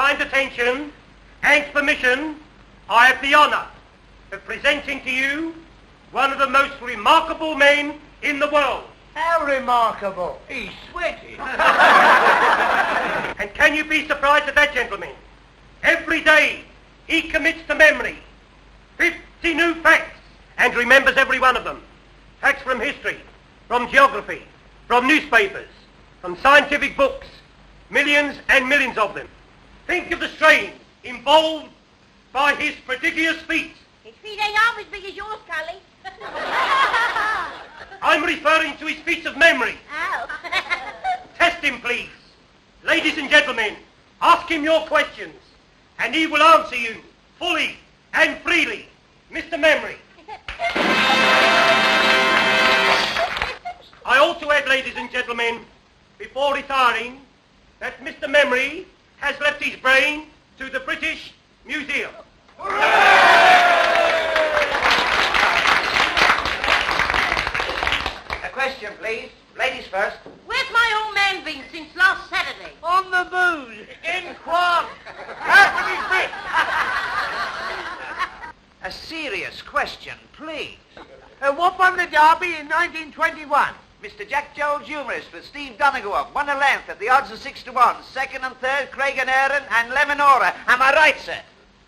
kind attention and permission, I have the honour of presenting to you one of the most remarkable men in the world. How remarkable. He's sweating. And can you be surprised at that, gentlemen? Every day he commits to memory 50 new facts and remembers every one of them. Facts from history, from geography, from newspapers, from scientific books, millions and millions of them. Think of the strain involved by his prodigious feats. His feet ain't half as big as yours, Cully. I'm referring to his feats of memory. Oh. Test him, please. Ladies and gentlemen, ask him your questions, and he will answer you fully and freely. Mr. Memory. I ought to add, ladies and gentlemen, before retiring, that Mr. Memory has left his brain to the British Museum. A question, please. Ladies first. Where's my old man been since last Saturday? On the booze. In Quam. Half of his bit. A serious question, please. What won the Derby in 1921? Mr. Jack Jones, humorist, with Steve Donegal, won a length at the odds of 6-1. Second and third, Craig and Aaron and Lemonora. Am I right, sir?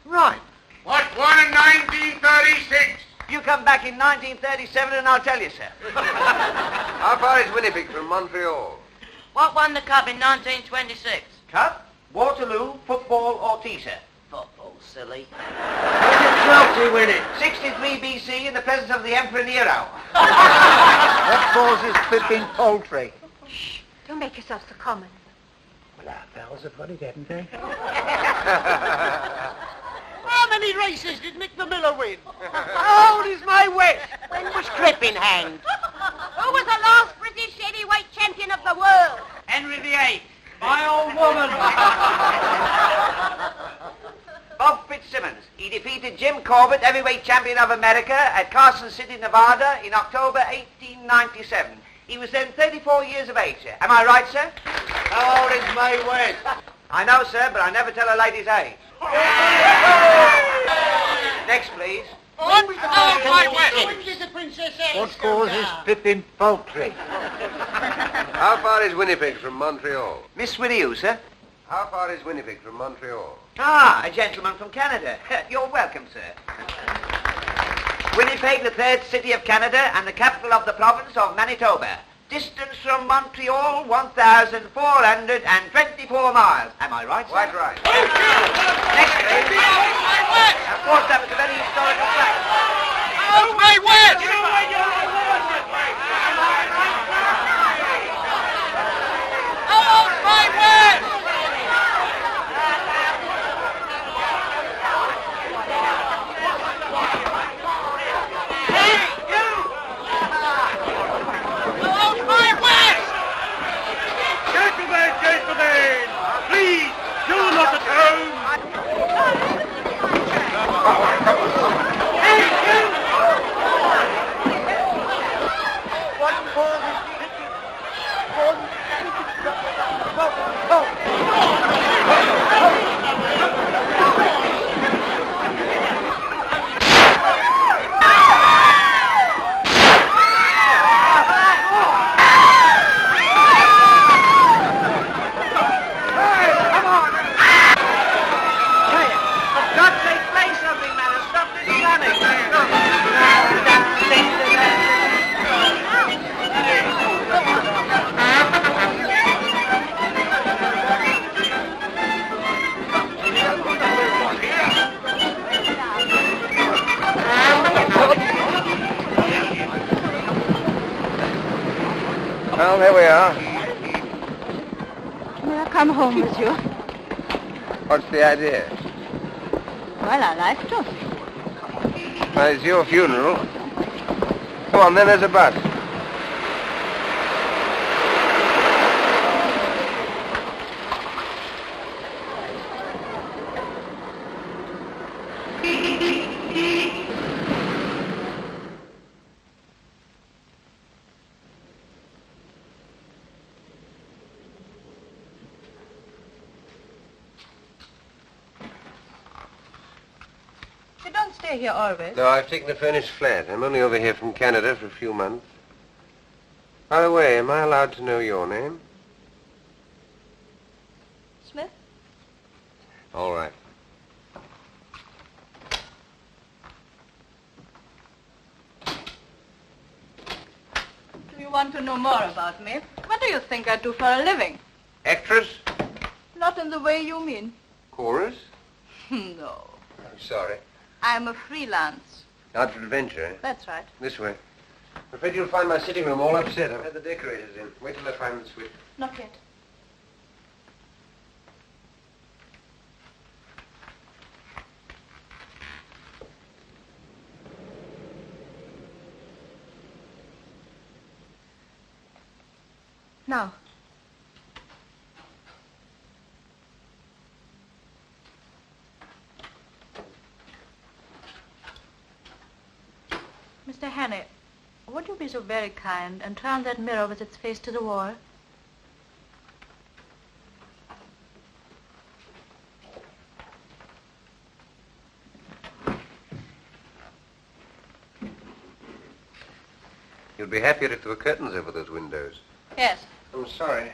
Right. What won in 1936? You come back in 1937 and I'll tell you, sir. How far is Winnipeg from Montreal? What won the Cup in 1926? Cup, Waterloo, football or tea, sir? Football, silly. When did Chelsea win it? 63 BC in the presence of the Emperor Nero. What causes flipping poultry? Shh, don't make yourself so common. Well, our pals have got it, haven't they? How many races did Mick the Miller win? How old is my wish? When was Crippen hanged? Who was the last British heavyweight champion of the world? Henry VIII. My old woman. Bob Fitzsimmons. He defeated Jim Corbett, heavyweight champion of America, at Carson City, Nevada in October 1897. He was then 34 years of age, sir. Am I right, sir? How old is Mae West? I know, sir, but I never tell a lady's age. Next, please. When did the Princess Alice What causes flipping poultry? How far is Winnipeg from Montreal? Miss Winnie, sir? How far is Winnipeg from Montreal? Ah, a gentleman from Canada. You're welcome, sir. Winnipeg, the third city of Canada and the capital of the province of Manitoba. Distance from Montreal, 1,424 miles. Am I right, sir? Quite right. Next, please. Of course, that was a very historical fact. Oh, Mae West! Oh, Mae West! Gentlemen, please do not atone. What causes Well, there we are. May I come home with you? What's the idea? Well, I like to. Well, it's your funeral. Come on, then, there's a bus. stay here always? No, I've taken a furnished flat. I'm only over here from Canada for a few months. By the way, am I allowed to know your name? Smith? All right. Do you want to know more about me? What do you think I do for a living? Actress? Not in the way you mean. Chorus? No. I'm sorry. I'm a freelance. Out for adventure, eh? That's right. This way. I'm afraid you'll find my sitting room all upset. I've had the decorators in. Wait till I find the switch. Not yet. Now. Mr. Hannay, would you be so very kind and turn that mirror with its face to the wall? You'd be happier if there were curtains over those windows. Yes. I'm sorry.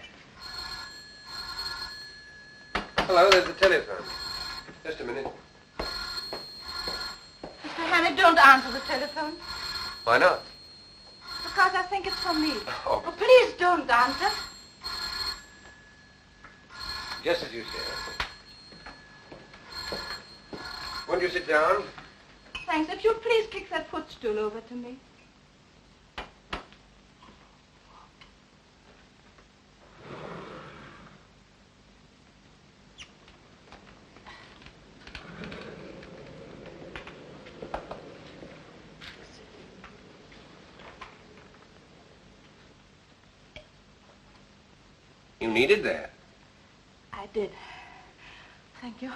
Hello, there's the telephone. Just a minute. Mr. Hannay, don't answer the telephone. Why not? Because I think it's for me. Oh. Oh, please don't answer. Just as you say. Won't you sit down? Thanks. If you'd please kick that footstool over to me. You needed that. I did. Thank you.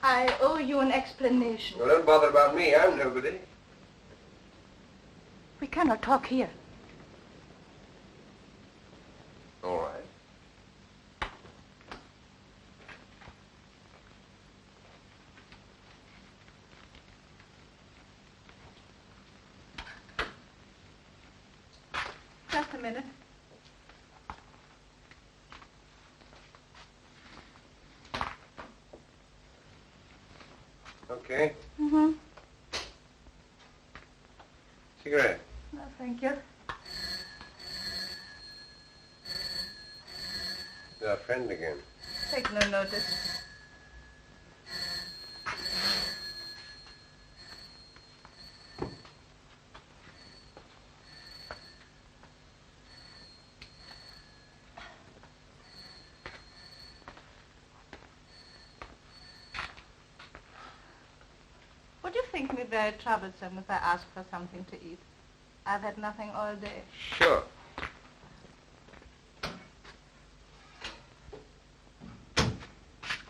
I owe you an explanation. Well, don't bother about me. I'm nobody. We cannot talk here. All right. Just a minute. Okay. Mm-hmm. Cigarette. No, thank you. You're our friend again. Take no notice. Would you think me very troublesome if I asked for something to eat? I've had nothing all day. Sure.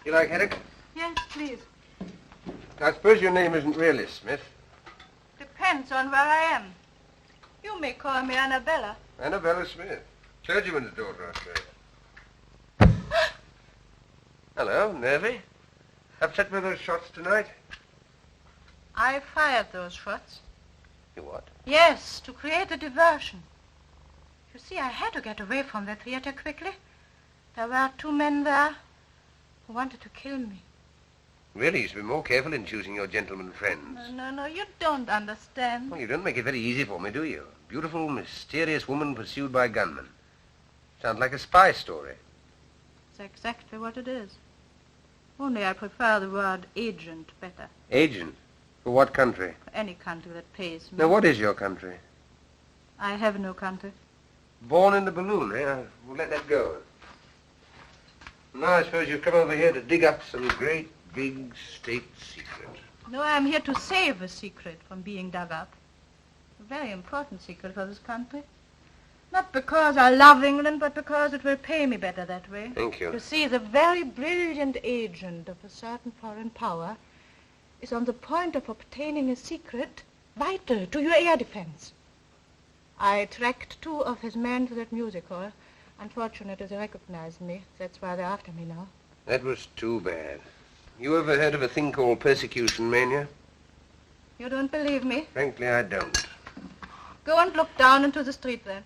You like headache? Yes, please. I suppose your name isn't really Smith. Depends on where I am. You may call me Annabella. Annabella Smith. Clergyman's daughter, I suppose. Hello, nervy? Upset with those shots tonight? I fired those shots. You what? Yes, to create a diversion. You see, I had to get away from the theater quickly. There were 2 men there who wanted to kill me. Really, you should be more careful in choosing your gentleman friends. No, you don't understand. Well, you don't make it very easy for me, do you? Beautiful, mysterious woman pursued by gunmen. Sounds like a spy story. It's exactly what it is. Only I prefer the word agent better. Agent? For what country? For any country that pays me. Now, what is your country? I have no country. Born in the balloon, eh? We'll let that go. Now, I suppose you've come over here to dig up some great, big state secret. No, I'm here to save a secret from being dug up. A very important secret for this country. Not because I love England, but because it will pay me better that way. Thank you. You see, the very brilliant agent of a certain foreign power is on the point of obtaining a secret vital to your air defense. I tracked 2 of his men to that music hall. Unfortunately, they recognized me. That's why they're after me now. That was too bad. You ever heard of a thing called persecution mania? You don't believe me? Frankly, I don't. Go and look down into the street then.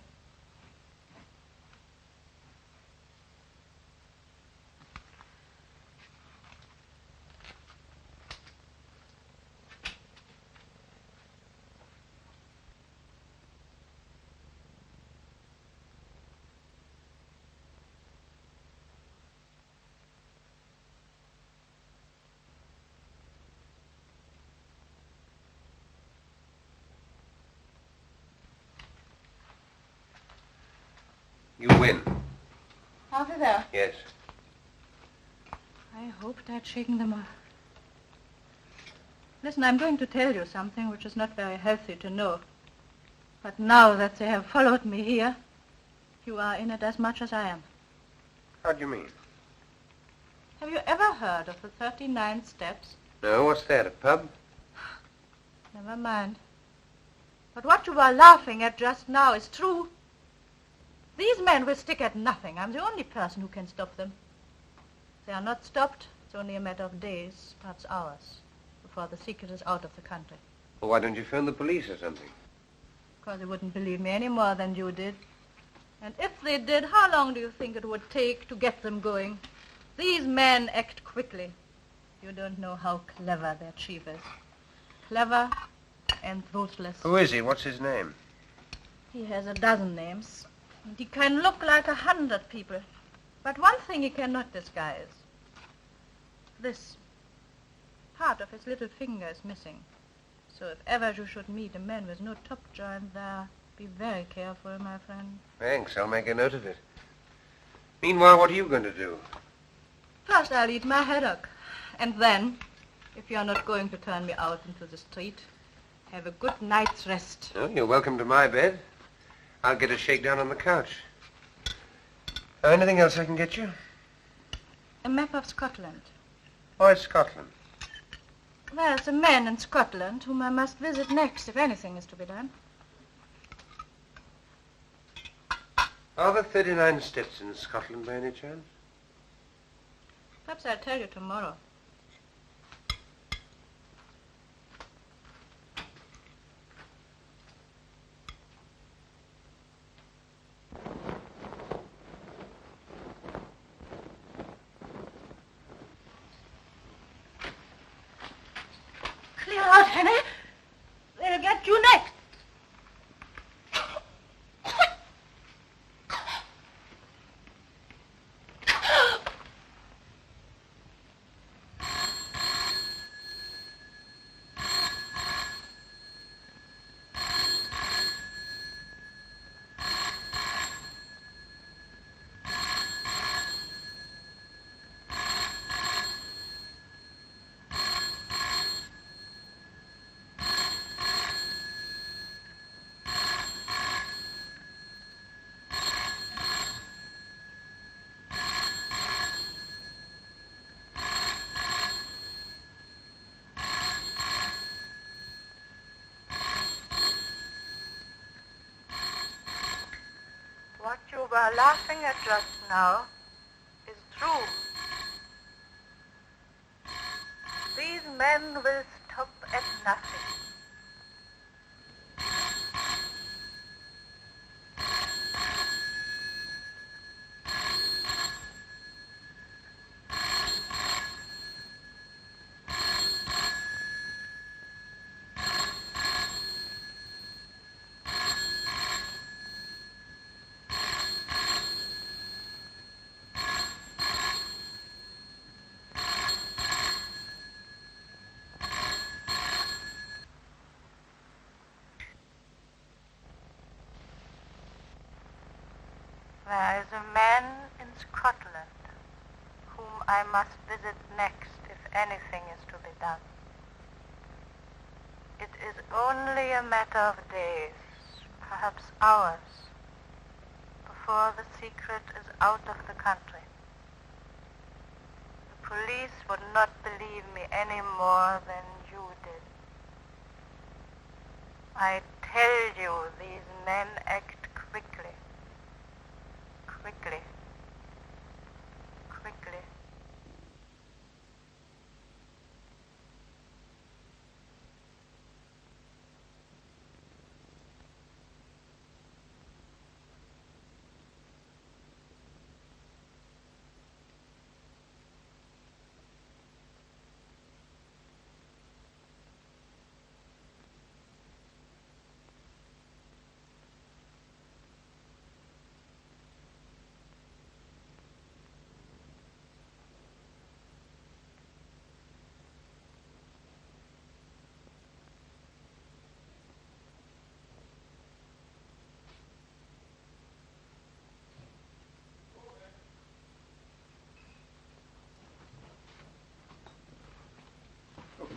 You win. Over there. Yes. I hoped I'd shaken them off. Listen, I'm going to tell you something which is not very healthy to know. But now that they have followed me here, you are in it as much as I am. How do you mean? Have you ever heard of the 39 steps? No, what's that, a pub? Never mind. But what you were laughing at just now is true. These men will stick at nothing. I'm the only person who can stop them. If they are not stopped, it's only a matter of days, perhaps hours, before the secret is out of the country. Well, why don't you phone the police or something? Because they wouldn't believe me any more than you did. And if they did, how long do you think it would take to get them going? These men act quickly. You don't know how clever their chief is. Clever and ruthless. Who is he? What's his name? He has a dozen names. And he can look like 100 people. But one thing he cannot disguise. This. Part of his little finger is missing. So if ever you should meet a man with no top joint there, be very careful, my friend. Thanks, I'll make a note of it. Meanwhile, what are you going to do? First I'll eat my haddock. And then, if you're not going to turn me out into the street, have a good night's rest. Oh, you're welcome to my bed. I'll get a shakedown on the couch. Anything else I can get you? A map of Scotland. Oh, it's Scotland. There's a man in Scotland whom I must visit next if anything is to be done. Are there 39 steps in Scotland by any chance? Perhaps I'll tell you tomorrow. Clear out, Henry. They'll get you next. What you were laughing at just now is true. These men will stop at nothing. There is a man in Scotland whom I must visit next if anything is to be done. It is only a matter of days, perhaps hours, before the secret is out of the country. The police would not believe me any more than you did. I tell you, these men act quickly. Quickly. Quickly.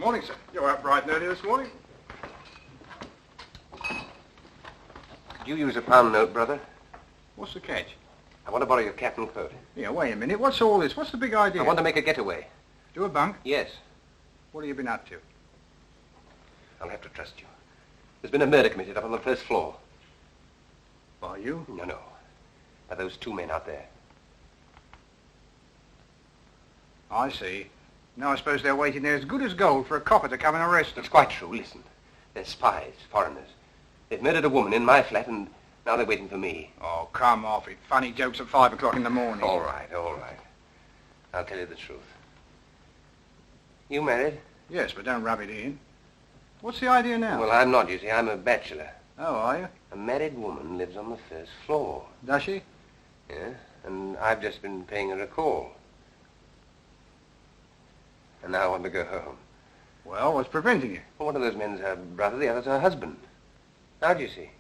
Morning, sir. You're up bright and early this morning. Could you use a pound note, brother? What's the catch? I want to borrow your cap and coat. Yeah, wait a minute. What's all this? What's the big idea? I want to make a getaway. Do a bunk? Yes. What have you been up to? I'll have to trust you. There's been a murder committed up on the first floor. By you? No. By those two men out there. I see. Now I suppose they're waiting there as good as gold for a copper to come and arrest them. It's quite true. Listen. They're spies, foreigners. They've murdered a woman in my flat, and now they're waiting for me. Oh, come off it. Funny jokes at 5 o'clock in the morning. All right. I'll tell you the truth. You married? Yes, but don't rub it in. What's the idea now? Well, I'm not, you see. I'm a bachelor. Oh, are you? A married woman lives on the first floor. Does she? Yeah, and I've just been paying her a call. And now I want to go home. Well, what's preventing you? Well, one of those men's her brother, the other's her husband. How do you see?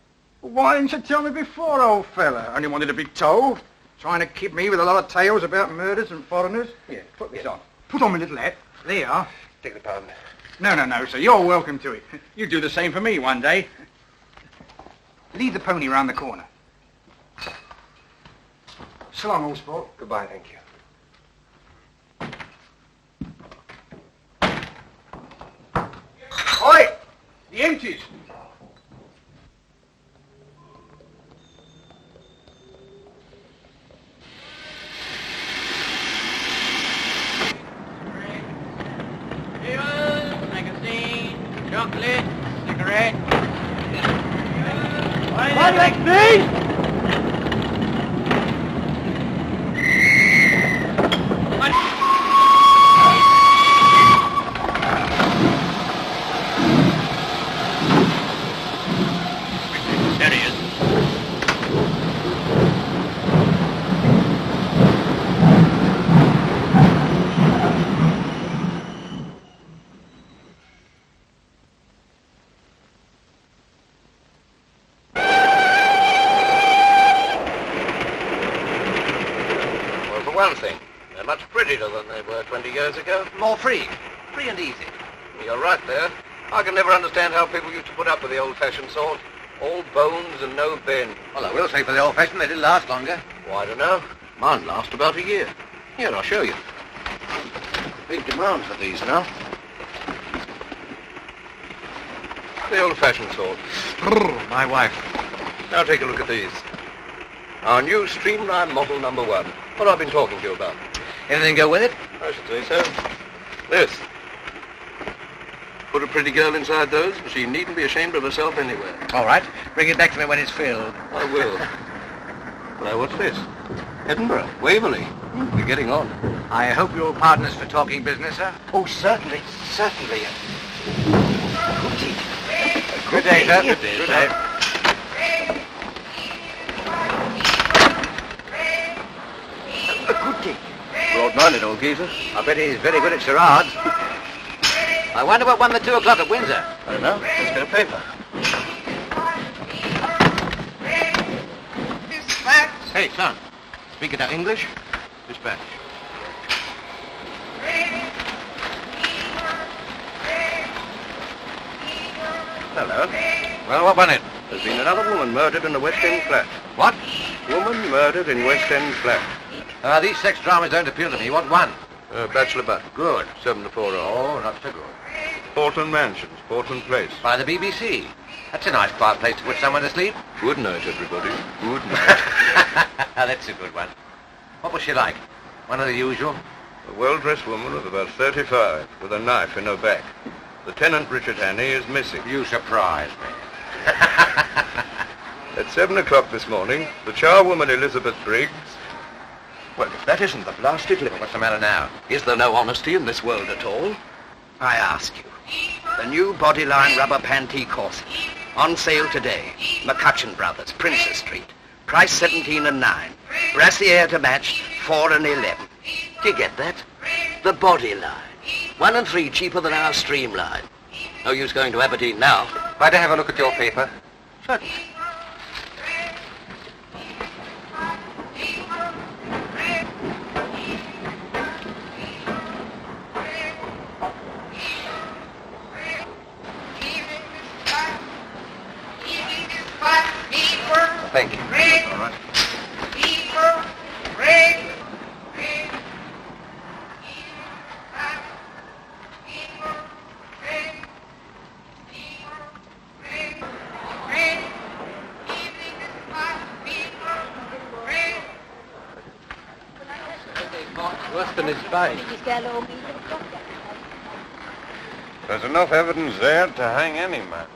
Well, why didn't you tell me before, old fella? Only wanted to be told. Trying to keep me with a lot of tales about murders and foreigners. Here, put this on. Put on my little hat. There you are. Take the pound. No, sir. You're welcome to it. You do the same for me one day. Lead the pony round the corner. So long, old sport. Goodbye, thank you. Oi! The empties. Magazine, chocolate, cigarette. What next, please? There he is. Well, for one thing, they're much prettier than they were 20 years ago. More free. Free and easy. You're right there. I can never understand how people used to put up with the old-fashioned sort. All bones and no bend. Well, I will say for the old-fashioned, they did last longer. Well, I don't know. Mine last about a year. Here, I'll show you. Big demand for these now. The old-fashioned sort. My wife. Now take a look at these. Our new streamline model number 1. What I've been talking to you about. Anything go with it? I should say so. This. Put a pretty girl inside those, and she needn't be ashamed of herself anywhere. All right. Bring it back to me when it's filled. I will. Now, what's this? Edinburgh, Waverley. We're getting on. I hope you're partners for talking business, sir? Oh, certainly. Good day, sir. Good day, sir. A good day. Broad-minded old geezer. I bet he's very good at charades. I wonder what won the 2 o'clock at Windsor. I don't know. Let's get a paper. Dispatch. Hey, son. Speaking of English? Dispatch. Hello. Well, what won it? There's been another woman murdered in the West End flat. What? Woman murdered in West End flat. These sex dramas don't appeal to me. What won? Bachelor butt. Good. 7 to 4 hours. Oh, not so good. Portland Mansions, Portland Place. By the BBC. That's a nice quiet place to put someone to sleep. Good night, everybody. Good night. That's a good one. What was she like? One of the usual? A well-dressed woman of about 35, with a knife in her back. Lieutenant Richard Hannay is missing. You surprise me. At 7 o'clock this morning, the charwoman Elizabeth Briggs... Well, if that isn't the blasted limit. What's the matter now? Is there no honesty in this world at all? I ask you. The new Bodyline rubber panty corset. On sale today. McCutcheon Brothers, Princess Street. Price 17 and 9. Brassiere to match, 4 and 11. Do you get that? The Bodyline. 1 and 3 cheaper than our Streamline. No use going to Aberdeen now. Might I have a look at your paper? Certainly. Worse than his face. There's enough evidence there to hang any man.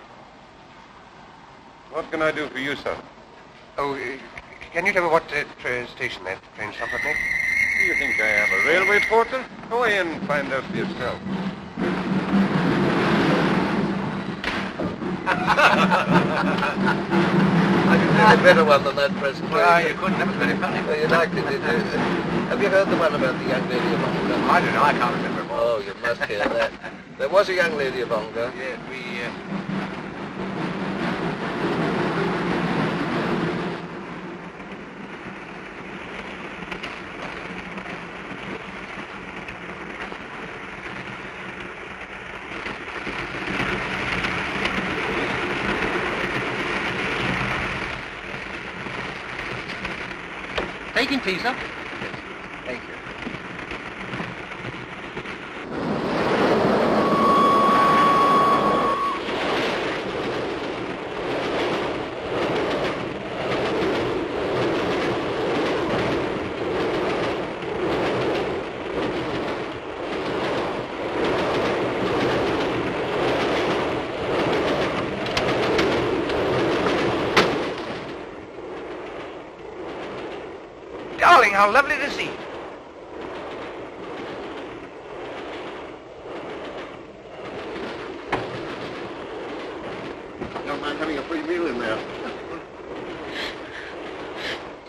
What can I do for you, sir? Oh, can you tell me what station that train stopped at next? Do you think I am a railway porter? Go away and find out for yourself. I can tell a better one than that present. Well, you couldn't. That was very funny. Well, you liked it, did you? Have you heard the one about the young lady of Ongar? I don't know. I can't remember. Oh, you must hear that. There was a young lady of Ongar. Yes, we... Taking tea, sir. Thank you. Darling, how lovely to see you. Don't mind having a free meal in there.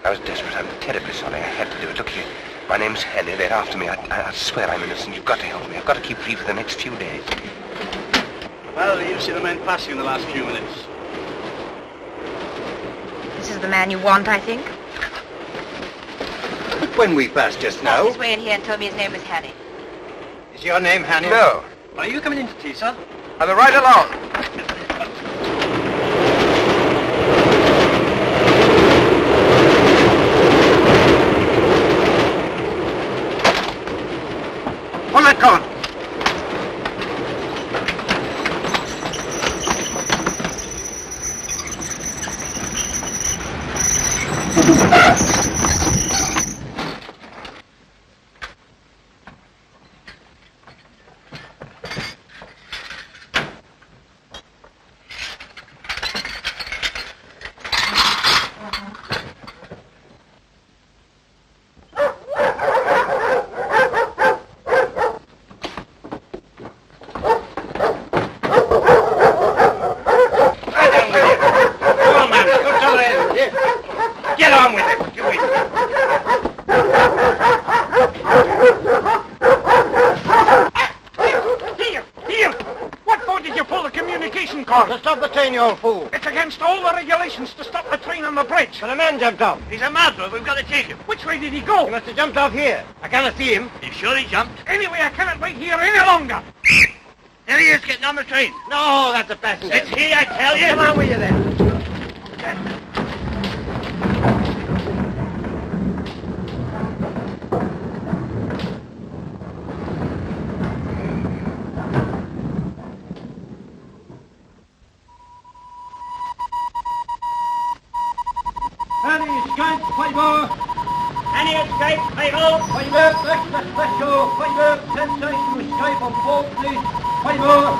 I was desperate. I'm terribly sorry. I had to do it. Look here. My name's Henny. They're after me. I swear I'm innocent. You've got to help me. I've got to keep free for the next few days. Well, you've seen the men passing in the last few minutes. This is the man you want, I think. When we passed just now... He's way in here and told me his name was Hattie. Is your name Hanny? No. Are you coming in to tea, sir? I'll be right along. On that car. You old fool. It's against all the regulations to stop the train on the bridge. But a man jumped off. He's a murderer. We've got to take him. Which way did he go? He must have jumped off here. I cannot see him. You sure he jumped? Anyway, I cannot wait here any longer. There he is, getting on the train. No, that's a passenger. It's he, I tell you. Come on with you then. Any escape, Payroll? Let's go. 10 seconds to escape on board, please. 5 more.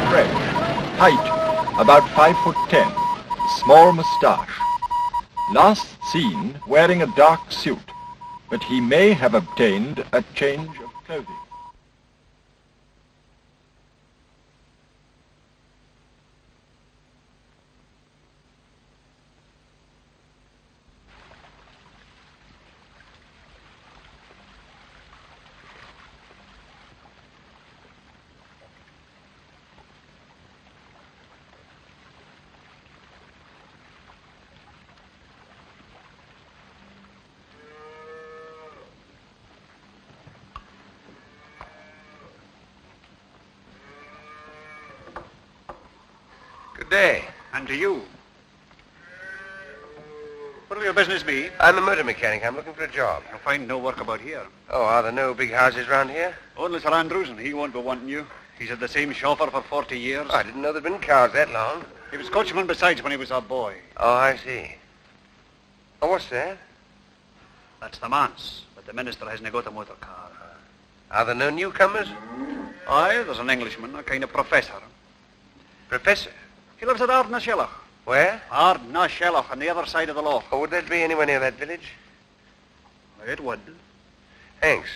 Fred, height about 5'10", small moustache. Last seen wearing a dark suit, but he may have obtained a change of clothing. Good day. And to you. What'll your business be? I'm a motor mechanic. I'm looking for a job. You'll find no work about here. Oh, are there no big houses round here? Only Sir Andrews, and he won't be wanting you. He's had the same chauffeur for 40 years. I didn't know there'd been cars that long. He was coachman besides when he was a boy. Oh, I see. Oh, what's that? That's the manse, but the minister hasn't got a motor car. Are there no newcomers? Aye, there's an Englishman, a kind of professor. Professor? He lives at Ardnashellach. Where? Ardnashellach, on the other side of the loch. Oh, would that be anywhere near that village? It would. Thanks.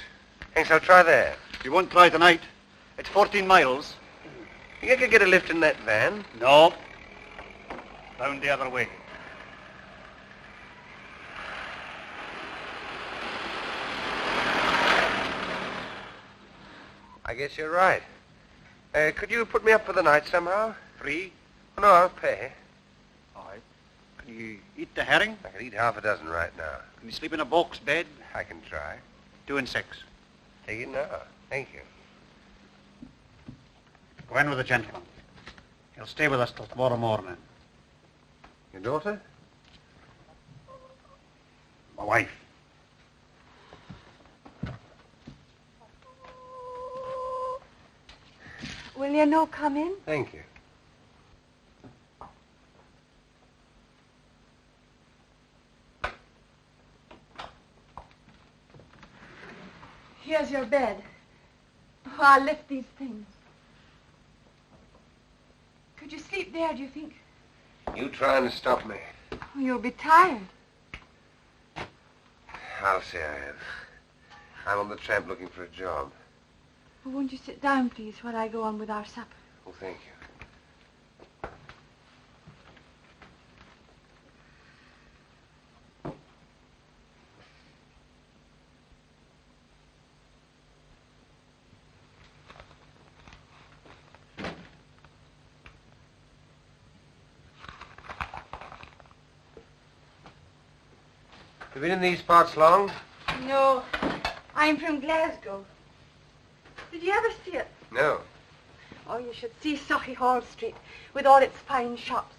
Thanks, I'll try there. You won't try tonight. It's 14 miles. You could get a lift in that van? No. Round the other way. I guess you're right. Could you put me up for the night somehow? Free? Oh, no, I'll pay. All right. Can you eat the herring? I could eat half a dozen right now. Can you sleep in a box bed? I can try. 2 and 6. Take it now. Thank you. Go in with the gentleman. He'll stay with us till tomorrow morning. Your daughter? My wife. Will you no come in? Thank you. Here's your bed. Oh, I'll lift these things. Could you sleep there, do you think? You trying to stop me? Oh, you'll be tired. I'll say I am. I'm on the tramp looking for a job. Oh, won't you sit down, please, while I go on with our supper? Oh, thank you. You been in these parts long? No, I'm from Glasgow. Did you ever see it? No. Oh, you should see Sauchiehall Street with all its fine shops.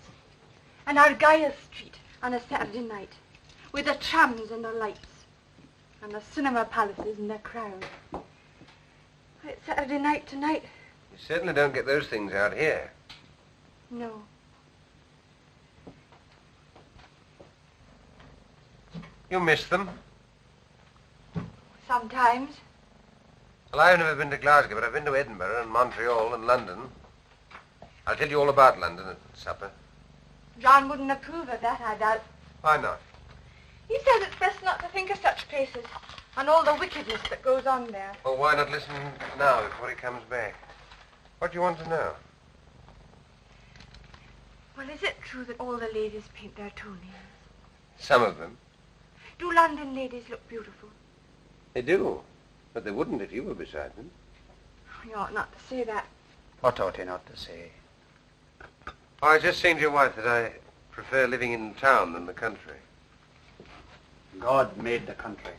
And Argyll Street on a Saturday night with the trams and the lights. And the cinema palaces and the crowd. It's Saturday night tonight. You certainly don't get those things out here. No. You miss them? Sometimes. Well, I've never been to Glasgow, but I've been to Edinburgh and Montreal and London. I'll tell you all about London at supper. John wouldn't approve of that, I doubt. Why not? He says it's best not to think of such places and all the wickedness that goes on there. Well, why not listen now before he comes back? What do you want to know? Well, is it true that all the ladies paint their toenails? Some of them. Do London ladies look beautiful? They do. But they wouldn't if you were beside them. You ought not to say that. What ought he not to say? Oh, I just saying to your wife that I prefer living in town than the country. God made the country.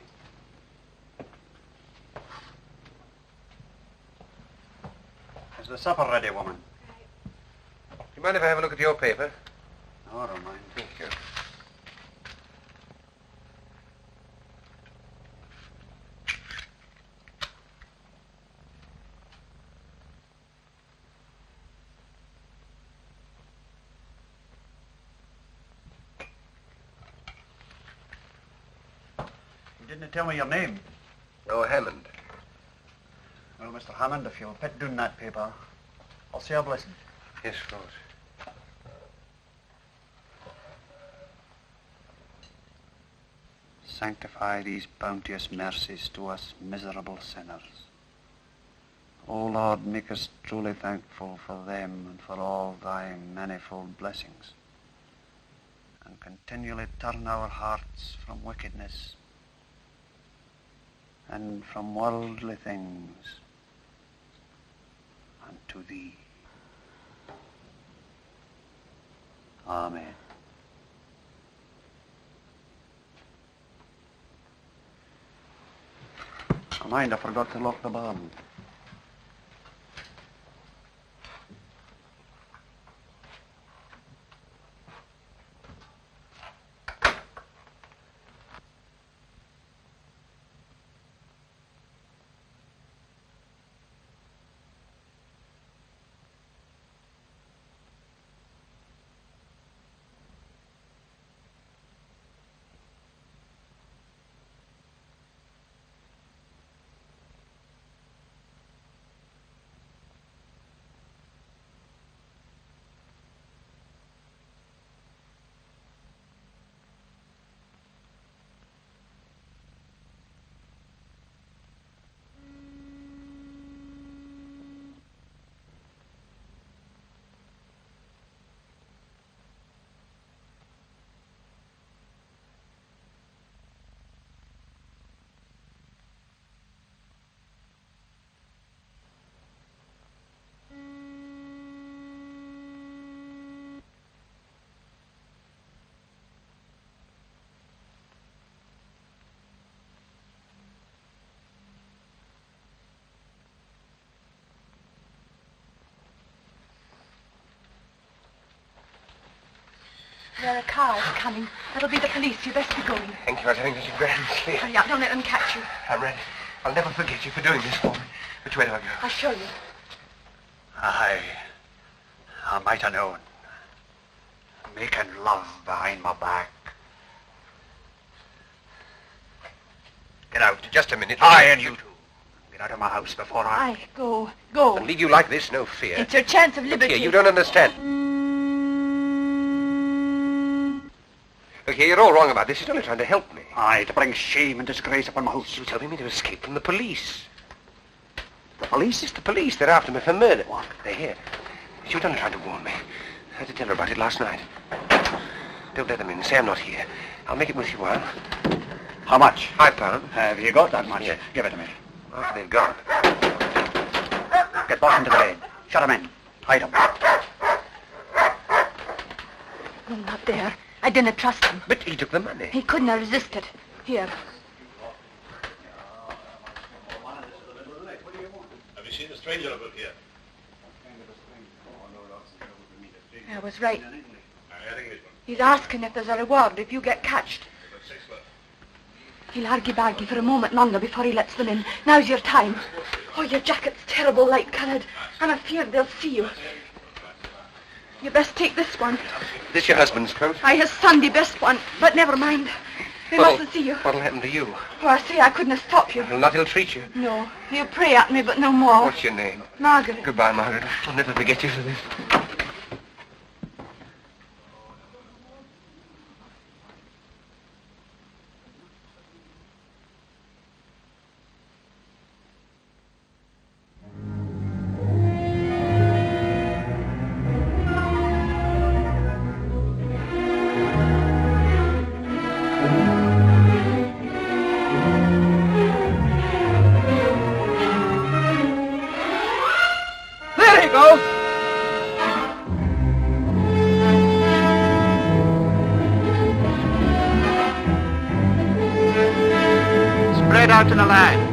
Is the supper ready, woman? Do you mind if I have a look at your paper? No, I don't mind. Thank you. You didn't tell me your name. Oh, Hammond. Well, Mr. Hammond, if you'll put down that paper, I'll say a blessing. Yes, of course. Sanctify these bounteous mercies to us miserable sinners. O Lord, make us truly thankful for them and for all thy manifold blessings, and continually turn our hearts from wickedness and from worldly things unto thee. Amen. Oh, mind, I forgot to lock the barn. There are cars coming. That'll be the police. You best be going. Thank you. I was having such a grand sleep. Hurry up. Don't let them catch you. I'm ready. I'll never forget you for doing this for me. Which way do I go? I'll show you. I might have known. Making love behind my back. Get out. Just a minute. I and you two. Get out of my house before I... Aye, go. Go. And leave you like this, no fear. It's your chance of Look liberty. here, you don't understand. Look here, you're all wrong about this. He's only trying to help me. Aye, to bring shame and disgrace upon my house. He was helping me to escape from the police. The police? It's the police. They're after me for murder. What? They're here. She was only trying to warn me. I had to tell her about it last night. Don't let them in. Say I'm not here. I'll make it worth your while. How much? £5. Have you got that much? Yes. Give it to me. After they've gone. Get boss into the lane. Shut him in. Hide him. No, not there. I didn't trust him. But he took the money. He couldn't have resisted. Here. Have you seen a stranger about here? I was right. He's asking if there's a reward if you get catched. He'll argy-bargy for a moment longer before he lets them in. Now's your time. Oh, your jacket's terrible light-coloured. I'm afeard they'll see you. You best take this one. This your husband's coat? Aye, his Sunday best one. But never mind. They mustn't see you. What'll happen to you? Oh, I say I couldn't have stopped you. He'll not ill-treat you. No. He'll pray at me, but no more. What's your name? Margaret. Goodbye, Margaret. I'll never forget you for this. Spread out in a line.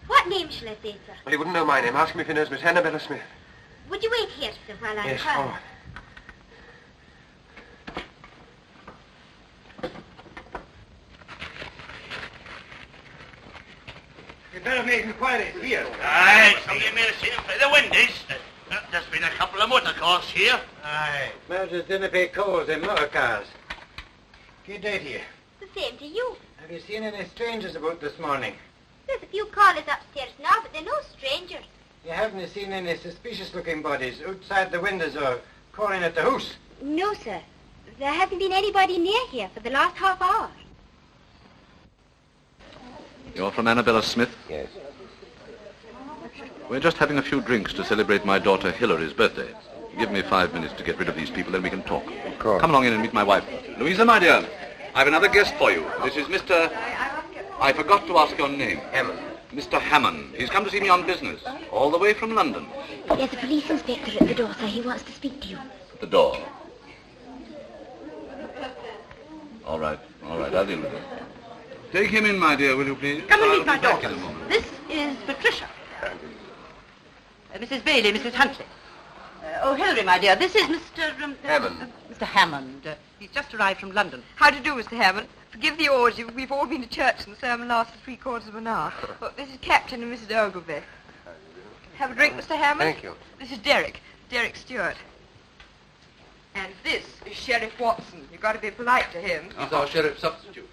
What name shall I say, sir? Well, he wouldn't know my name. Ask him if he knows Miss Annabella Smith. Would you wait here, sir, while I Yes, call? all right. You'd better make inquiries here. Aye, somebody may have seen him through the windows. There's been a couple of motor cars here. Aye. Murders didn't pay calls in motor cars. Good day to you. The same to you. Have you seen any strangers about this morning? There's a few callers upstairs now, but they're no strangers. You haven't seen any suspicious-looking bodies outside the windows or calling at the house? No, sir. There hasn't been anybody near here for the last half hour. You're from Annabella Smith? Yes. We're just having a few drinks to celebrate my daughter Hilary's birthday. Give me 5 minutes to get rid of these people, then we can talk. Of course. Come along in and meet my wife. Louisa, my dear, I've another guest for you. This is Mr... I forgot to ask your name. Hammond. Mr. Hammond. He's come to see me on business, all the way from London. There's a police inspector at the door, sir. He wants to speak to you. At the door. All right, I'll deal with it. Take him in, my dear, will you please? Come and I'll meet my be back daughter. in a moment. This is Patricia. Mrs. Bailey, Mrs. Huntley. Oh, Hilary, my dear, this is Mr. Hammond. Mr. Hammond. He's just arrived from London. How do you do, Mr. Hammond? Forgive the orgy. We've all been to church and the sermon lasted 3/4 of an hour. Well, this is Captain and Mrs. Ogilvy. Have a drink, Mr. Hammond? Thank you. This is Derek Stewart. And this is Sheriff Watson. You've got to be polite to him. He's our sheriff substitute.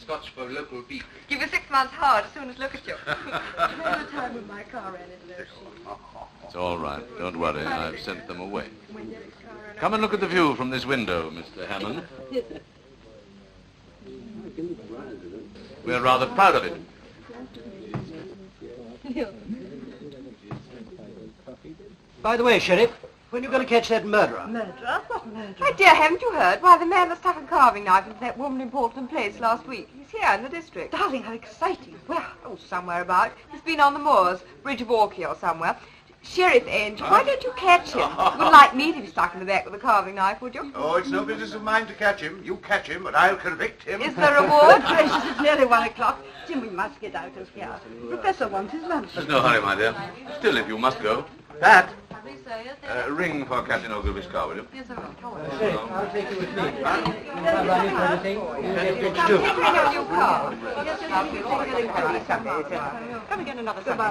Scotch for local beef. Give you 6 months hard as soon as look at you. Remember the time when my car ran into those sheep? It's all right. Don't worry. I've sent them away. Come and look at the view from this window, Mr. Hammond. We're rather proud of it. By the way, Sheriff, when are you going to catch that murderer? Murderer? What murderer? My dear, haven't you heard? Why, the man that stuck a carving knife into that woman in Portland Place last week. He's here in the district. Darling, how exciting. Where? Oh, somewhere about. He's been on the moors, Bridge of Orkney or somewhere. Sheriff Angel, why don't you catch him? You wouldn't like me to be stuck in the back with a carving knife, would you? Oh, it's no business of mine to catch him. You catch him, but I'll convict him. Is there a reward? Gracious, it's nearly 1 o'clock. Jim, we must get out of here. The Professor wants his lunch. There's no hurry, my dear. Still, if you must go. Pat, ring for Captain Ogilvy's car, will you? Yes, I will. Sheriff, I'll take you with me. If I run into anything, you get Bridge too. Take me your new car. Come and get another Sunday.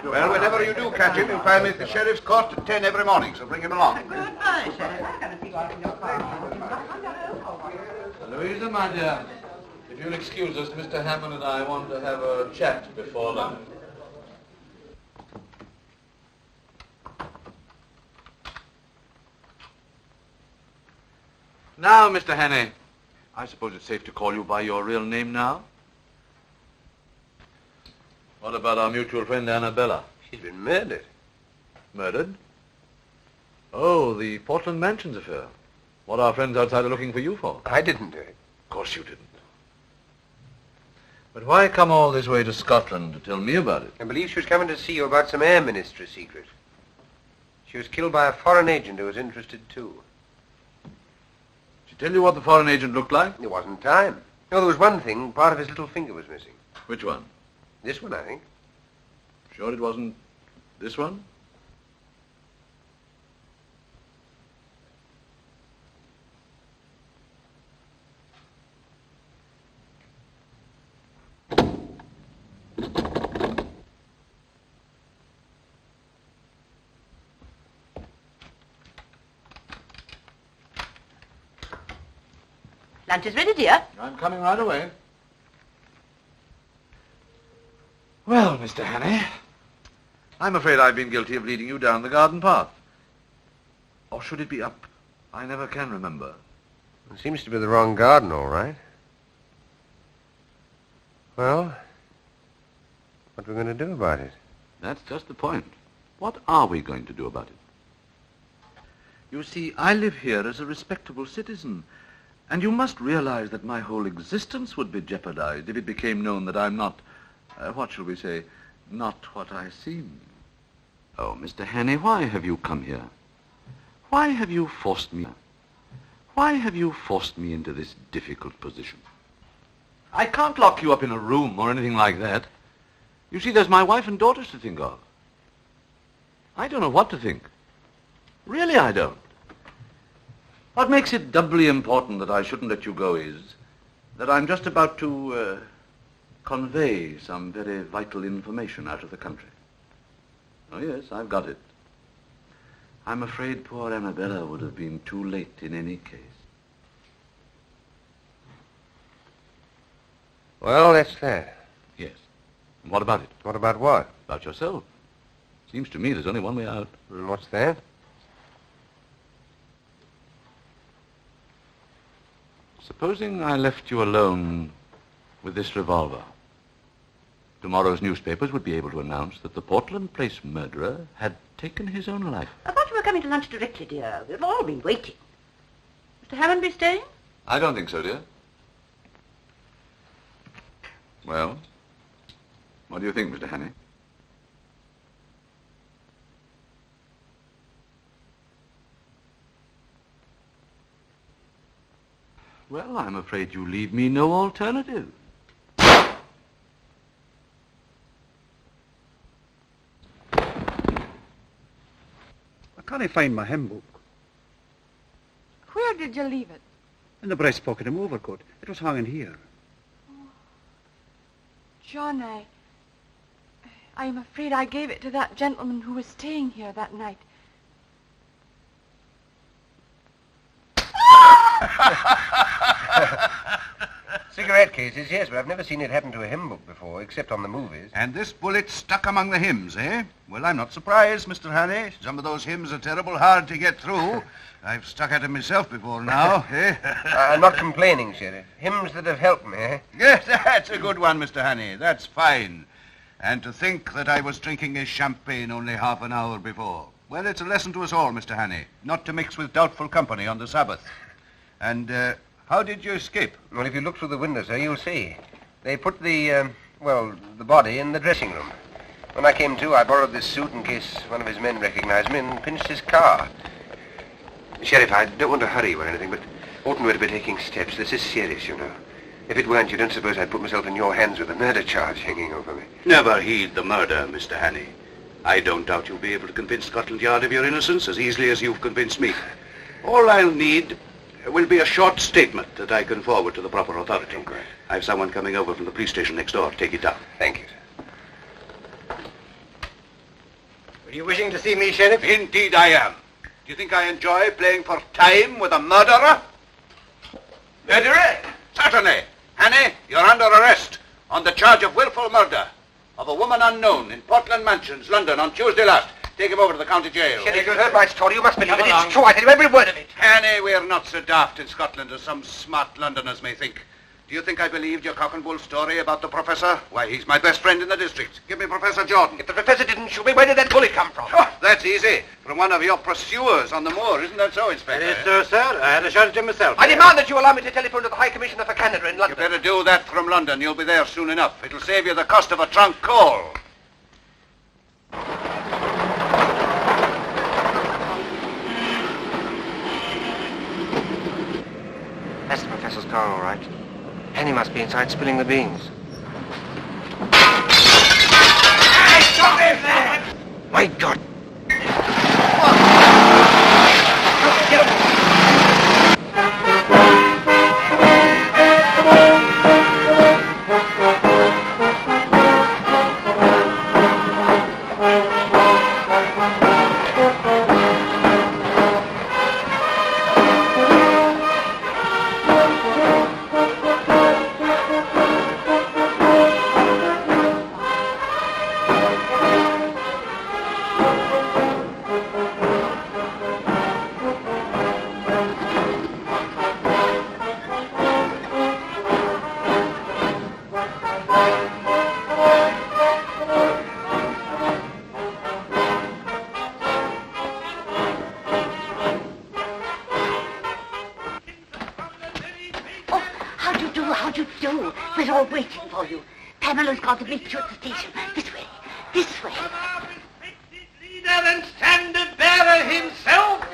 Well, whenever you do catch him, you'll find me at the sheriff's court at 10 every morning, so bring him along. Goodbye, Sheriff. I'm going to see what's in your car. Louisa, my dear, if you'll excuse us, Mr. Hammond and I want to have a chat before lunch. Now, Mr. Hannay, I suppose it's safe to call you by your real name now? What about our mutual friend Annabella? She's been murdered. Murdered? Oh, the Portland Mansions affair. What our friends outside are looking for you for? I didn't do it. Of course you didn't. But why come all this way to Scotland to tell me about it? I believe she was coming to see you about some Air Ministry secret. She was killed by a foreign agent who was interested too. Did she tell you what the foreign agent looked like? There wasn't time. No, there was one thing. Part of his little finger was missing. Which one? This one, I think. Sure it wasn't this one? Lunch is ready, dear. I'm coming right away. Well, Mr. Hannay, I'm afraid I've been guilty of leading you down the garden path. Or should it be up? I never can remember. It seems to be the wrong garden, all right. Well, what are we going to do about it? That's just the point. What are we going to do about it? You see, I live here as a respectable citizen, and you must realize that my whole existence would be jeopardized if it became known that I'm not, what shall we say, not what I seem. Oh, Mr. Hannay, why have you come here? Why have you forced me? Why have you forced me into this difficult position? I can't lock you up in a room or anything like that. You see, there's my wife and daughters to think of. I don't know what to think. Really, I don't. What makes it doubly important that I shouldn't let you go is that I'm just about to convey some very vital information out of the country. Oh, yes, I've got it. I'm afraid poor Annabella would have been too late in any case. Well, that's that. Yes. And what about it? What about what? About yourself. Seems to me there's only one way out. And what's that? Supposing I left you alone with this revolver. Tomorrow's newspapers would be able to announce that the Portland Place murderer had taken his own life. I thought you were coming to lunch directly, dear. We've all been waiting. Mr. Hammond be staying? I don't think so, dear. Well, what do you think, Mr. Hannay? Well, I'm afraid you leave me no alternative. I can't find my hymn book. Where did you leave it? In the breast pocket of my overcoat. It was hanging here. John, I'm afraid I gave it to that gentleman who was staying here that night. Cigarette cases, yes, but I've never seen it happen to a hymn book before, except on the movies. And this bullet stuck among the hymns, eh? Well, I'm not surprised, Mr. Hannay. Some of those hymns are terrible hard to get through. I've stuck at them myself before now, eh? I'm not complaining, Sheriff. Hymns that have helped me, eh? Yes, that's a good one, Mr. Hannay. That's fine. And to think that I was drinking his champagne only half an hour before. Well, it's a lesson to us all, Mr. Hannay, not to mix with doubtful company on the Sabbath. And, how did you escape? Well, if you look through the window, sir, you'll see. They put the body in the dressing room. When I came to, I borrowed this suit in case one of his men recognized me and pinched his car. Sheriff, I don't want to hurry you or anything, but oughtn't we to be taking steps? This is serious, you know. If it weren't, you don't suppose I'd put myself in your hands with a murder charge hanging over me. Never heed the murder, Mr. Hannay. I don't doubt you'll be able to convince Scotland Yard of your innocence as easily as you've convinced me. All I'll need will be a short statement that I can forward to the proper authority. Okay. I've someone coming over from the police station next door to take it down. Thank you, sir. Were you wishing to see me, Sheriff? Indeed I am. Do you think I enjoy playing for time with a murderer? Murderer? Certainly. Hannay, you're under arrest on the charge of willful murder of a woman unknown in Portland Mansions, London, on Tuesday last. Take him over to the county jail. Sheriff, you've heard my story. You must believe it. It's true. I tell you every word of it. Hannay, we're not so daft in Scotland as some smart Londoners may think. Do you think I believed your cock and bull story about the professor? Why, he's my best friend in the district. Give me Professor Jordan. If the professor didn't shoot me, where did that bullet come from? Oh, that's easy. From one of your pursuers on the moor. Isn't that so, Inspector? It is so, sir. I had a shot at him myself. I demand that you allow me to telephone to the High Commissioner for Canada in London. You better do that from London. You'll be there soon enough. It'll save you the cost of a trunk call. That's the professor's car, all right. And he must be inside spilling the beans. Hey, stop him there! My God! We're all waiting for you. Pamela's got to meet you at the station. This way. This way. Leader and standard bearer himself,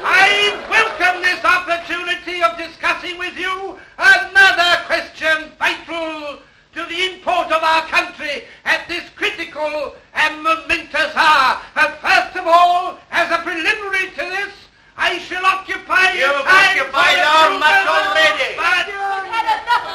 I welcome this opportunity of discussing with you another question vital to the import of our country at this critical and momentous hour. First of all, as a preliminary to this, I shall occupy You've occupied our much already. But You've had enough.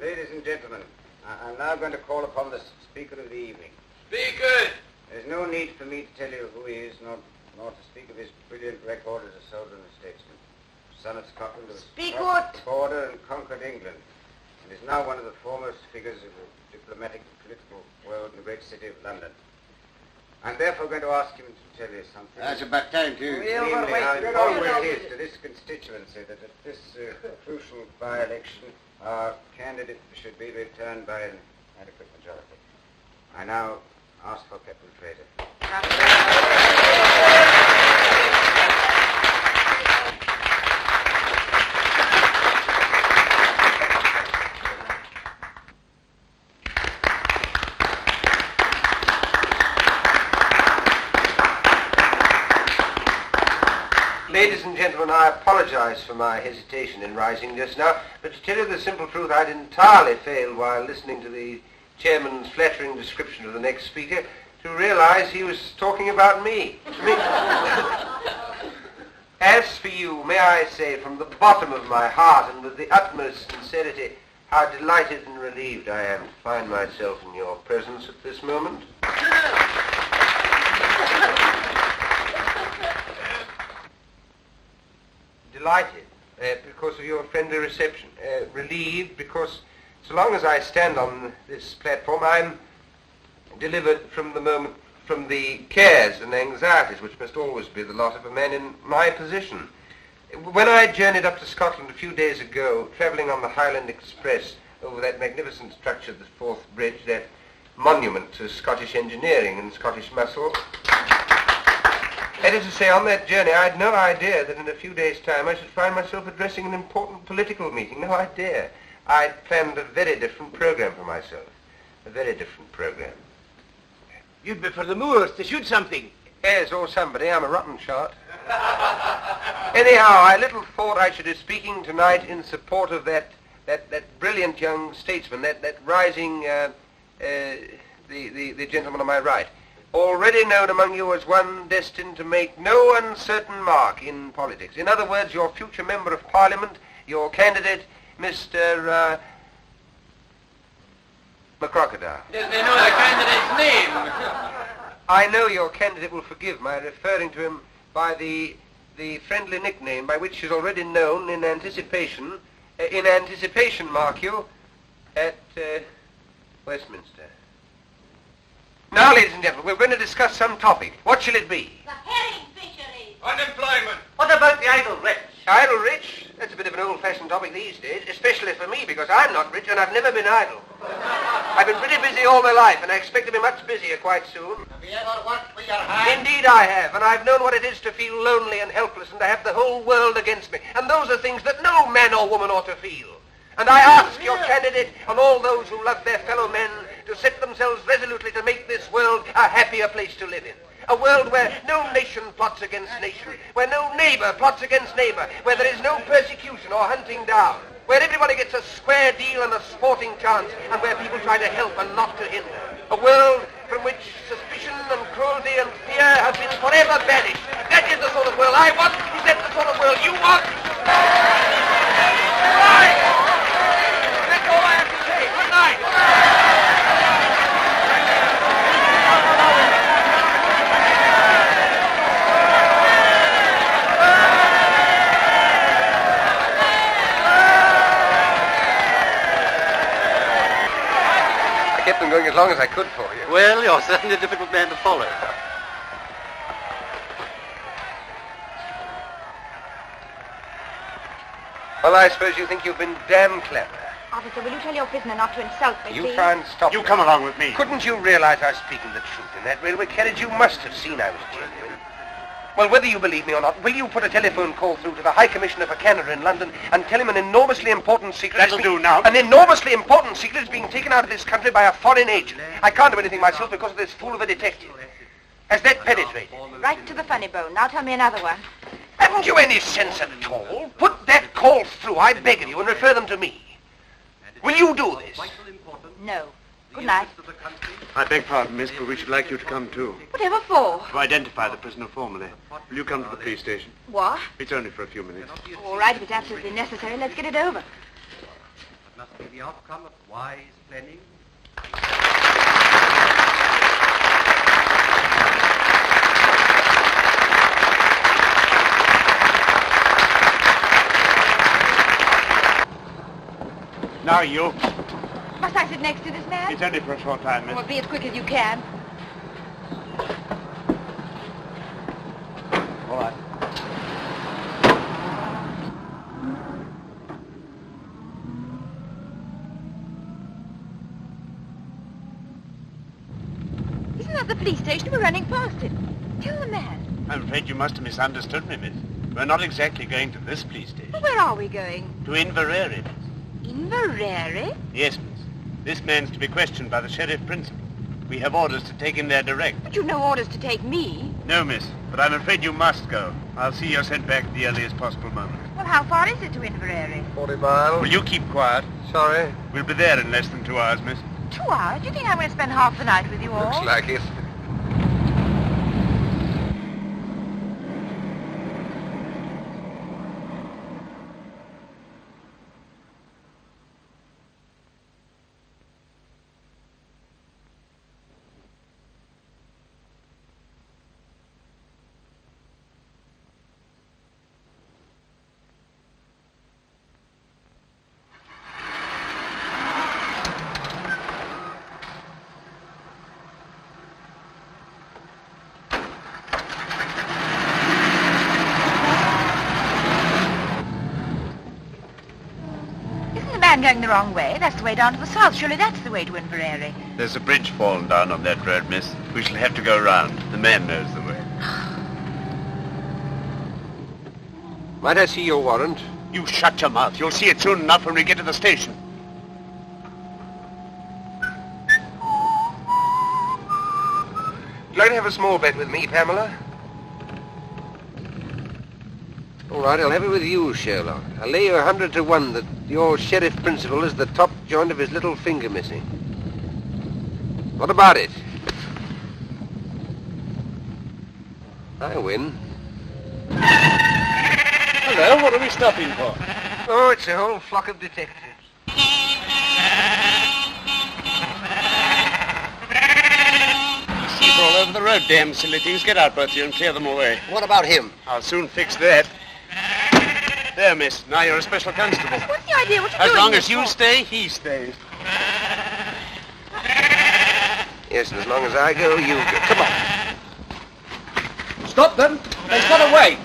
Ladies and gentlemen, I'm now going to call upon the speaker of the evening. Speaker! There's no need for me to tell you who he is, nor to speak of his brilliant record as a soldier and a statesman. Son of Scotland, who Speak crossed what? the border and conquered England, and is now one of the foremost figures of the diplomatic and political world in the great city of London. I'm therefore going to ask him to tell you something. That's about time, too. Namely, how important it is to this constituency that at this crucial by-election, our candidate should be returned by an adequate majority. I now ask for Captain Fraser. Ladies and gentlemen, I apologize for my hesitation in rising just now, but to tell you the simple truth, I'd entirely failed while listening to the chairman's flattering description of the next speaker to realize he was talking about me. As for you, may I say from the bottom of my heart and with the utmost sincerity, how delighted and relieved I am to find myself in your presence at this moment. Delighted because of your friendly reception. Relieved because so long as I stand on this platform, I'm delivered from the cares and anxieties which must always be the lot of a man in my position. When I journeyed up to Scotland a few days ago, travelling on the Highland Express over that magnificent structure, the Forth Bridge, that monument to Scottish engineering and Scottish muscle, that is to say, on that journey I had no idea that in a few days' time I should find myself addressing an important political meeting. No idea. I'd planned a very different programme for myself. A very different programme. You'd be for the moors to shoot something. Yes, or somebody. I'm a rotten shot. Anyhow, I little thought I should be speaking tonight in support of that brilliant young statesman, that rising, the gentleman on my right, already known among you as one destined to make no uncertain mark in politics. In other words, your future member of Parliament, your candidate, Mr. McCrocodile. Does they know the candidate's name? I know your candidate will forgive my referring to him by the friendly nickname by which he's already known in anticipation, mark you, at Westminster. Now, ladies and gentlemen, we're going to discuss some topic. What shall it be? The herring fisheries. Unemployment. What about the idle rich? Idle rich? That's a bit of an old-fashioned topic these days, especially for me, because I'm not rich and I've never been idle. I've been pretty busy all my life, and I expect to be much busier quite soon. Have you ever worked for your hand? Indeed I have, and I've known what it is to feel lonely and helpless and to have the whole world against me. And those are things that no man or woman ought to feel. And I ask your candidate and all those who love their fellow men to set themselves resolutely to make this world a happier place to live in. A world where no nation plots against nation, where no neighbour plots against neighbour, where there is no persecution or hunting down, where everybody gets a square deal and a sporting chance, and where people try to help and not to hinder. A world from which suspicion and cruelty and fear have been forever banished. That is the sort of world I want. Is that the sort of world you want? Right! That's all I have to say. Good night. I kept them going as long as I could for you. Well, you're certainly a difficult man to follow. Well, I suppose you think you've been damn clever. Officer, will you tell your prisoner not to insult me, You please? try and stop You me. come along with me. Couldn't you realize I was speaking the truth in that railway carriage? You must have seen I was genuine. Well, whether you believe me or not, will you put a telephone call through to the High Commissioner for Canada in London and tell him an enormously important secret... That'll do now. An enormously important secret is being taken out of this country by a foreign agent. I can't do anything myself because of this fool of a detective. Has that penetrated? Right to the funny bone. Now tell me another one. Haven't you any sense at all? Put that call through, I beg of you, and refer them to me. Will you do this? No. Good night. I beg pardon, miss, but we should like you to come too. Whatever for? To identify the prisoner formally. Will you come to the police station? What? It's only for a few minutes. All right, if it's absolutely necessary, let's get it over. That must be the outcome of wise planning. Now you. Must I sit next to this man? It's only for a short time, miss. Well, be as quick as you can. All right. Isn't that the police station? We're running past it. Tell the man. I'm afraid you must have misunderstood me, miss. We're not exactly going to this police station. Well, where are we going? To Inverary, miss. Inverary? Yes, miss. This man's to be questioned by the sheriff principal. We have orders to take him there direct. But you've no orders to take me. No, miss, but I'm afraid you must go. I'll see you're sent back at the earliest possible moment. Well, how far is it to Inverary? 40 miles. Will you keep quiet? Sorry. We'll be there in less than 2 hours, miss. 2 hours? Do you think I'm going to spend half the night with you all? Looks like it. I'm going the wrong way. That's the way down to the south. Surely that's the way to Inverary. There's a bridge fallen down on that road, miss. We shall have to go round. The man knows the way. Might I see your warrant? You shut your mouth. You'll see it soon enough when we get to the station. You'd like to have a small bet with me, Pamela? All right, I'll have it with you, Sherlock. I'll lay you 100 to 1 that your sheriff principal is the top joint of his little finger missing. What about it? I win. Hello, what are we stopping for? Oh, it's a whole flock of detectives. Sheep all over the road, damn silly things. Get out, both of you, and clear them away. What about him? I'll soon fix that. There, miss. Now you're a special constable. What's the idea? What are you As doing long this as you for? stay, he stays. Yes, and as long as I go, you go. Come on. Stop them. They've got away.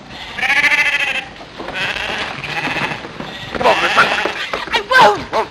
Come on, Miss. I won't. Won't.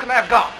I've gone.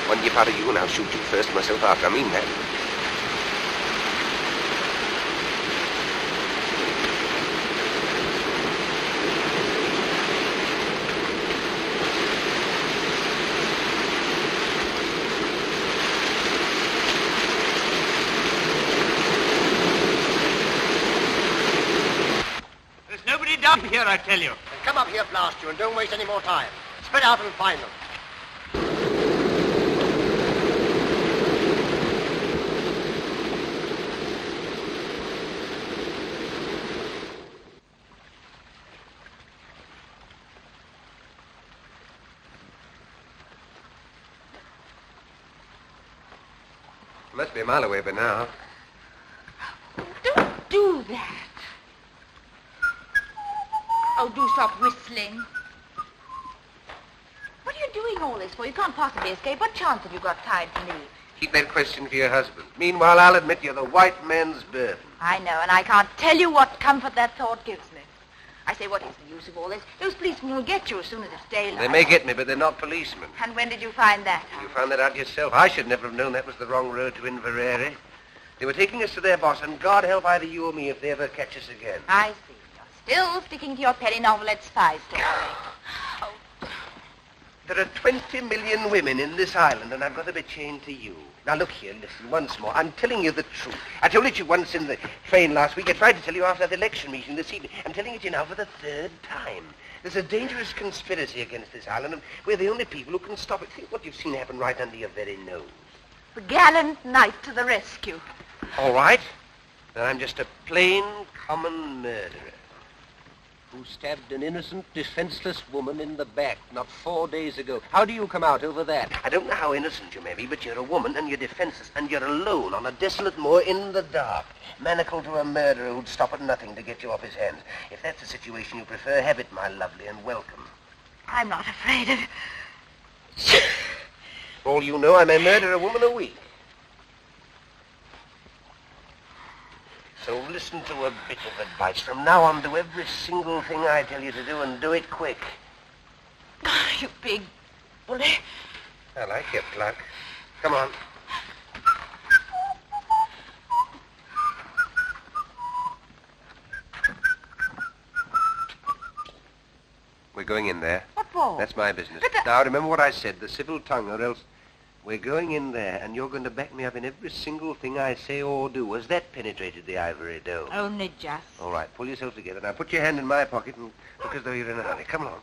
One yip out of you and I'll shoot you first myself after. I mean that. There's nobody down here, I tell you. Come up here, blast you, and don't waste any more time. Spread out and find them. Must be a mile away by now. Don't do that. Oh, do stop whistling. What are you doing all this for? You can't possibly escape. What chance have you got tied to me? Keep that question for your husband. Meanwhile, I'll admit you're the white man's burden. I know, and I can't tell you what comfort that thought gives me. I say, what is the use of all this? Those policemen will get you as soon as it's daylight. They may get me, but they're not policemen. And when did you find that? You found that out yourself. I should never have known that was the wrong road to Inverary. They were taking us to their boss, and God help either you or me if they ever catch us again. I see. You're still sticking to your penny novelette spy story. There are 20 million women in this island, and I've got to be chained to you. Now, look here, listen, once more. I'm telling you the truth. I told it to you once in the train last week. I tried to tell you after the election meeting this evening. I'm telling it to you now for the third time. There's a dangerous conspiracy against this island, and we're the only people who can stop it. Think what you've seen happen right under your very nose. The gallant knight to the rescue. All right. Then I'm just a plain, common murderer who stabbed an innocent, defenseless woman in the back not 4 days ago. How do you come out over that? I don't know how innocent you may be, but you're a woman and you're defenseless and you're alone on a desolate moor in the dark, manacled to a murderer who'd stop at nothing to get you off his hands. If that's the situation you prefer, have it, my lovely, and welcome. I'm not afraid of... For all you know, I may murder a woman a week. So listen to a bit of advice. From now on, do every single thing I tell you to do, and do it quick. You big bully. I like your pluck. Come on. We're going in there. What for? That's my business. Now, remember what I said, the civil tongue, or else... We're going in there, and you're going to back me up in every single thing I say or do. Has that penetrated the ivory dome? Only just. All right, pull yourself together. Now, put your hand in my pocket and look as though you're in a hurry. Come along.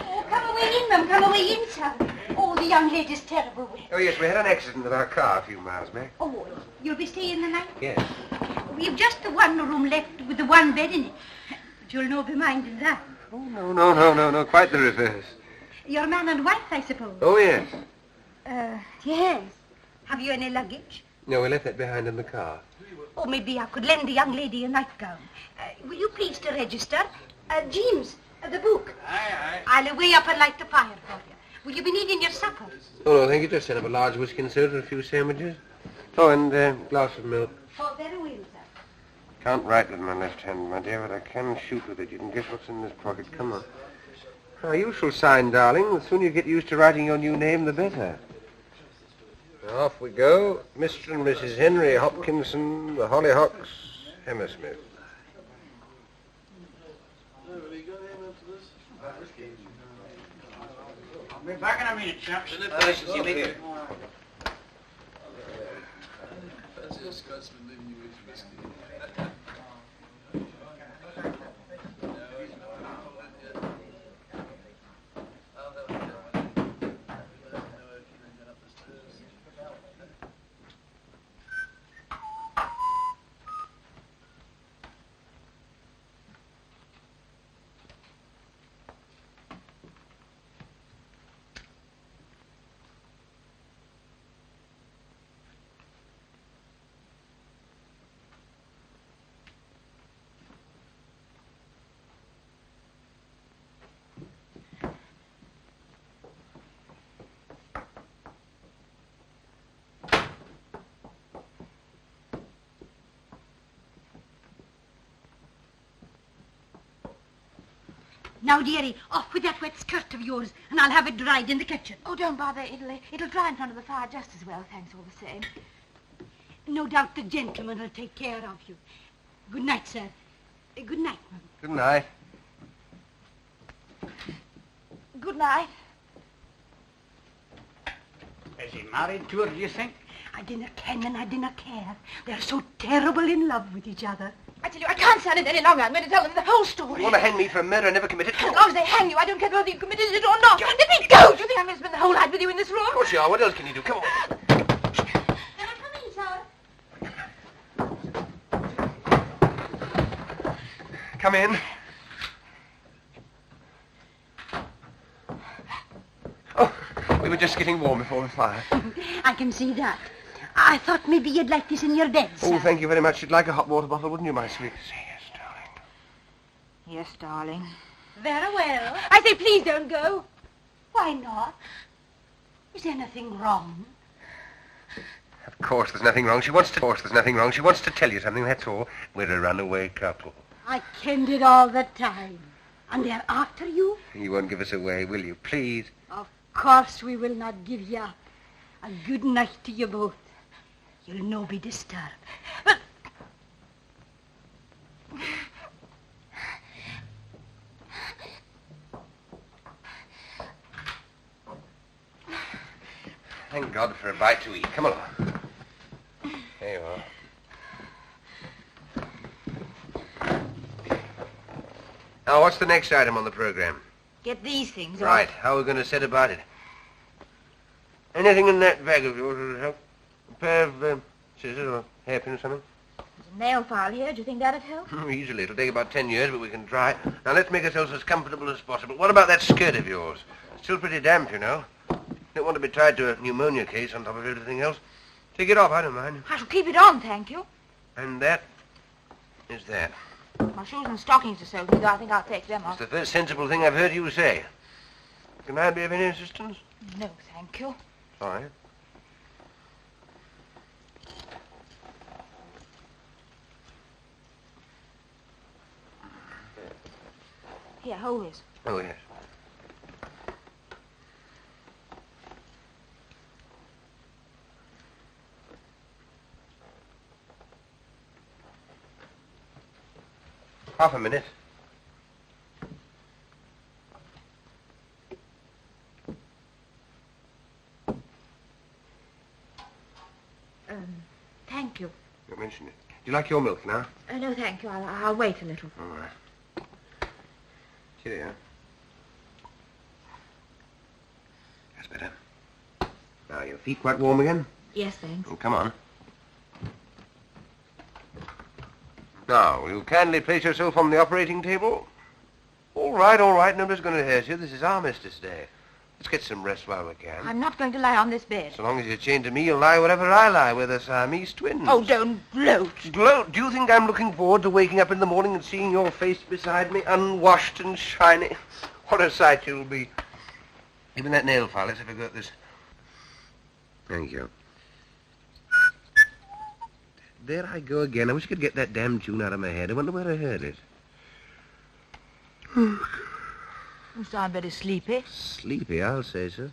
Oh, come away in, Mum. Come away in, son. Oh, the young lady's terrible wet. Oh, yes, we had an accident with our car a few miles back. Oh, you'll be staying the night? Yes. We've just the one room left with the one bed in it. But you'll no be minding that. Oh, no. Quite the reverse. Your man and wife, I suppose. Oh, yes. Yes. Have you any luggage? No, we left that behind in the car. Oh, maybe I could lend the young lady a nightgown. Will you please to register? James, the book. Aye. I'll away up and light the fire for you. Will you be needing your supper? Oh, no, thank you. Just set up a large whiskey and soda and a few sandwiches. Oh, and a glass of milk. Oh, very well, sir. Can't write with my left hand, my dear, but I can shoot with it. You can guess what's in this pocket. Come on. Our usual sign, darling. The sooner you get used to writing your new name, the better. Off we go. Mr. and Mrs. Henry Hopkinson, the Hollyhocks, Hammersmith. I'll be back in a minute, chaps. Now, dearie, off with that wet skirt of yours, and I'll have it dried in the kitchen. Oh, don't bother. It'll dry in front of the fire just as well, thanks all the same. No doubt the gentleman will take care of you. Good night, sir. Good night, Mum. Good night. Good night. Is he married to her, do you think? I dinna ken and I dinna care. They're so terrible in love with each other. I tell you, I can't stand it any longer. I'm going to tell them the whole story. You want to hang me for a murder I never committed? As long as they hang you, I don't care whether you committed it or not. Let me go! Do you think I'm going to spend the whole night with you in this room? Of course you are. What else can you do? Come on. Can I come in, sir? Come in. Oh, we were just getting warm before the fire. I can see that. I thought maybe you'd like this in your bed, sir. Oh, thank you very much. You'd like a hot water bottle, wouldn't you, my sweet? Yes, darling. Very well. I say, please don't go. Why not? Is anything wrong? Of course there's nothing wrong. She wants to tell you something, that's all. We're a runaway couple. I kenned it all the time. And they're after you? You won't give us away, will you? Please. Of course we will not give you up. A good night to you both. You'll no be disturbed. Thank God for a bite to eat. Come along. There you are. Now, what's the next item on the program? Get these things Right. off. How are we going to set about it? Anything in that bag of yours will help? A pair of scissors or hairpin or something? There's a nail file here. Do you think that'd help? Easily. It'll take about 10 years, but we can try. Now, let's make ourselves as comfortable as possible. What about that skirt of yours? It's still pretty damp, you know. Don't want to be tied to a pneumonia case on top of everything else. Take it off, I don't mind. I shall keep it on, thank you. And that is that. My shoes and stockings are soaked, so I think I'll take them off. It's the first sensible thing I've heard you say. Can I be of any assistance? No, thank you. Sorry. Here, hold this. Oh, yes. Half a minute. Thank you. Don't mention it. Do you like your milk now? No, thank you. I'll wait a little. All right. Cheerio. That's better. Now, your feet quite warm again? Yes, thanks. Oh, come on. Now, will you kindly place yourself on the operating table? All right, nobody's going to hurt you. This is Armistice Day. Let's get some rest while we can. I'm not going to lie on this bed. So long as you're chained to me, you'll lie wherever I lie. We're the Siamese twins. Oh, don't gloat. Gloat? Do you think I'm looking forward to waking up in the morning and seeing your face beside me, unwashed and shiny? What a sight you'll be. Give me that nail file. Let's have a go at this. Thank you. There I go again. I wish I could get that damn tune out of my head. I wonder where I heard it. You sound very sleepy. Sleepy, I'll say so.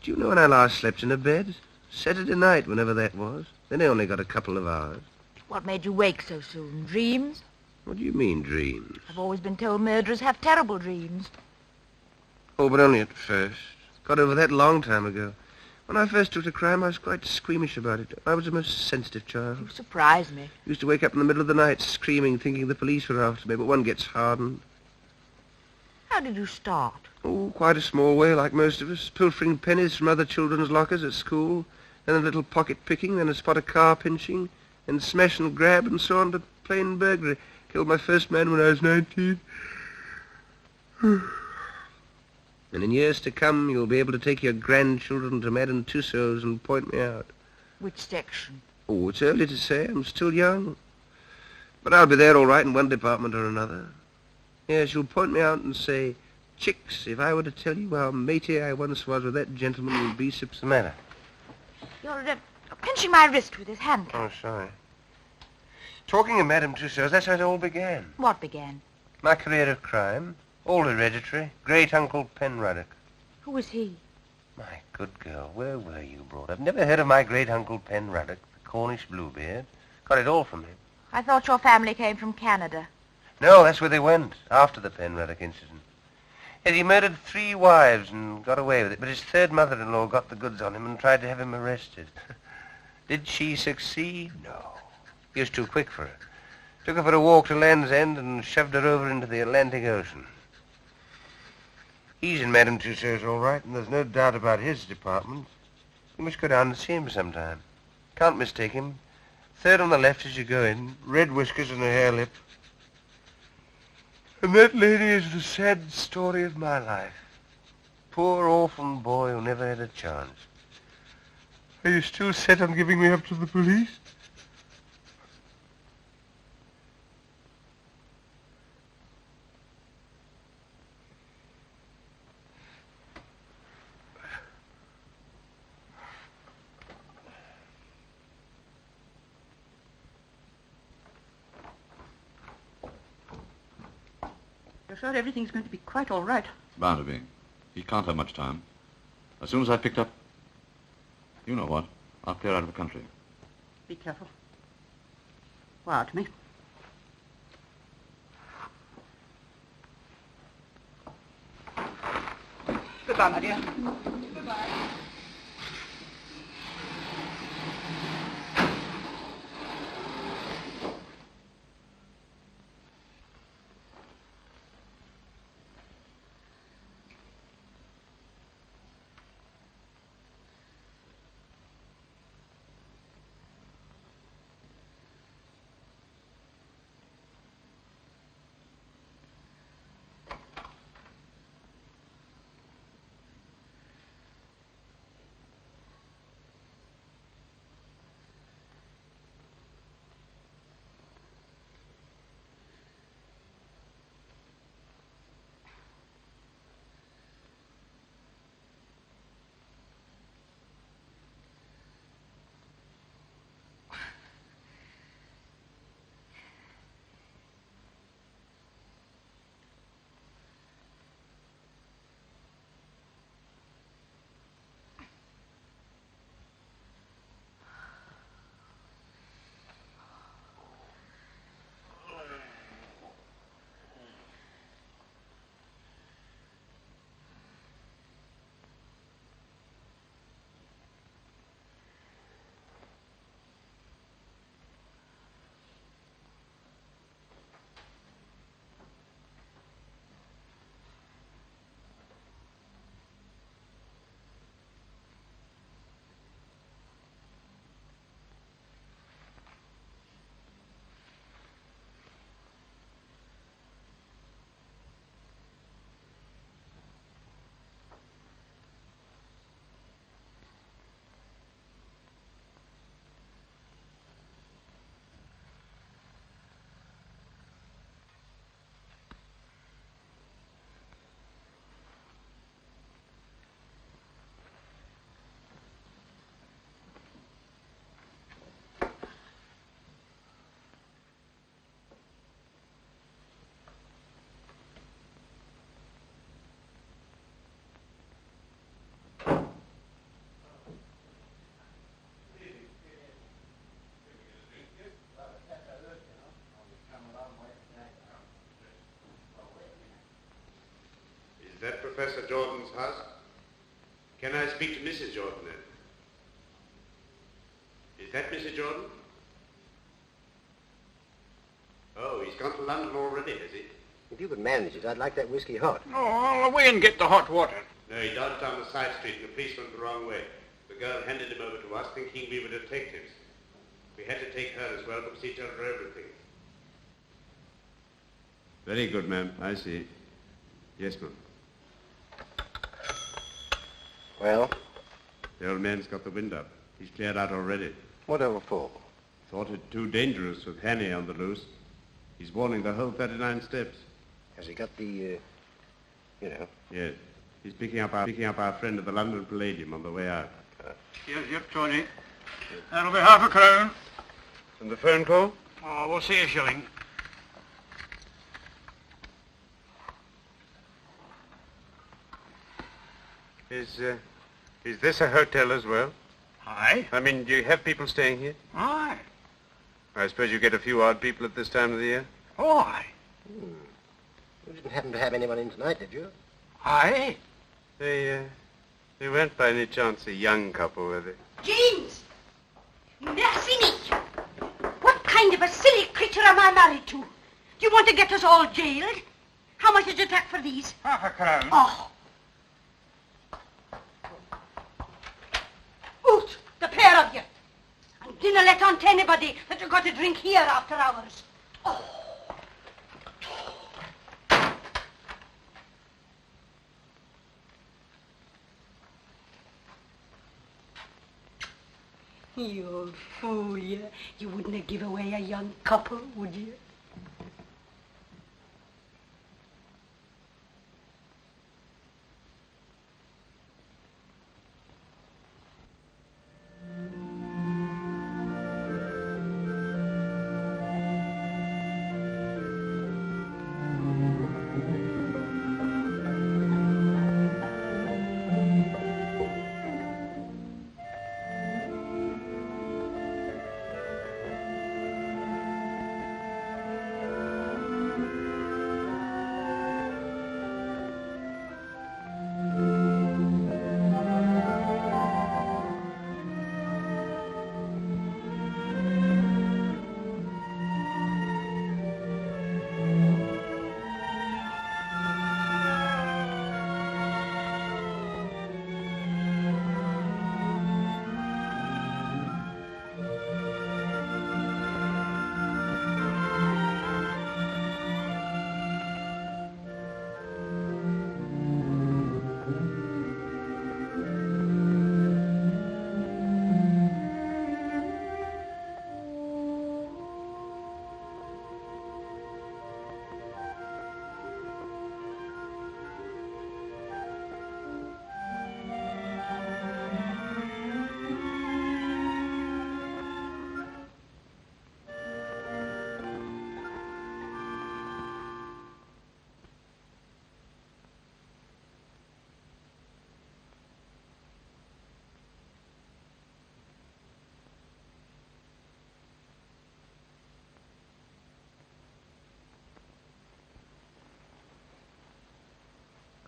Do you know when I last slept in a bed? Saturday night, whenever that was. Then I only got a couple of hours. What made you wake so soon? Dreams? What do you mean, dreams? I've always been told murderers have terrible dreams. Oh, but only at first. Got over that a long time ago. When I first took to crime, I was quite squeamish about it. I was a most sensitive child. You surprise me. Used to wake up in the middle of the night screaming, thinking the police were after me, but one gets hardened. How did you start? Oh, quite a small way, like most of us. Pilfering pennies from other children's lockers at school, then a little pocket picking, then a spot of car pinching, then smash and grab, and so on to plain burglary. Killed my first man when I was 19. And in years to come, you'll be able to take your grandchildren to Madame Tussauds and point me out. Which section? Oh, it's early to say. I'm still young. But I'll be there all right in one department or another. Yes, you'll point me out and say, Chicks, if I were to tell you how matey I once was with that gentleman, you'd be what's the matter? You're pinching my wrist with his handcuff. Oh, sorry. Talking of Madame Tussauds, that's how it all began. What began? My career of crime. All hereditary. Great-uncle Penruddock. Who was he? My good girl, where were you brought up? Never heard of my great-uncle Penruddock, the Cornish Bluebeard? Got it all from him. I thought your family came from Canada. No, that's where they went, after the Penruddock incident. Yet he murdered 3 wives and got away with it, but his third mother-in-law got the goods on him and tried to have him arrested. Did she succeed? No. He was too quick for her. Took her for a walk to Land's End and shoved her over into the Atlantic Ocean. He's in Madame Tussauds all right, and there's no doubt about his department. You must go down and see him sometime. Can't mistake him. Third on the left as you go in, red whiskers and a hare lip. And that lady is the sad story of my life. Poor orphan boy who never had a chance. Are you still set on giving me up to the police? You're sure everything's going to be quite all right? It's bound to be. He can't have much time. As soon as I've picked up... You know what? I'll clear out of the country. Be careful. Wire to me. Goodbye, my dear. Goodbye. Is that Professor Jordan's house? Can I speak to Mrs. Jordan then? Is that Mrs. Jordan? Oh, he's gone to London already, has he? If you could manage it, I'd like that whiskey hot. Oh, I'll away and get the hot water. No, he dodged down the side street and the police went the wrong way. The girl handed him over to us thinking we were detectives. We had to take her as well because he told her everything. Very good, ma'am. I see. Yes, ma'am. Well? The old man's got the wind up. He's cleared out already. Whatever for? Thought it too dangerous with Hanny on the loose. He's warning the whole 39 steps. Has he got the, you know? Yes. He's picking up our friend at the London Palladium on the way out. Yep, Tony. That'll be half a crown. And the phone call? Oh, we'll see a shilling. Is this a hotel as well? Aye. I mean, do you have people staying here? Aye. I suppose you get a few odd people at this time of the year? Oh, aye. You didn't happen to have anyone in tonight, did you? Aye. They weren't by any chance a young couple, were they? James! Merci me! What kind of a silly creature am I married to? Do you want to get us all jailed? How much did you take for these? Half a crown. Oh. Out, the pair of you. And dinna let on to anybody that you've got to drink here after hours. Oh. You old fool, you. You wouldn't have give away a young couple, would you?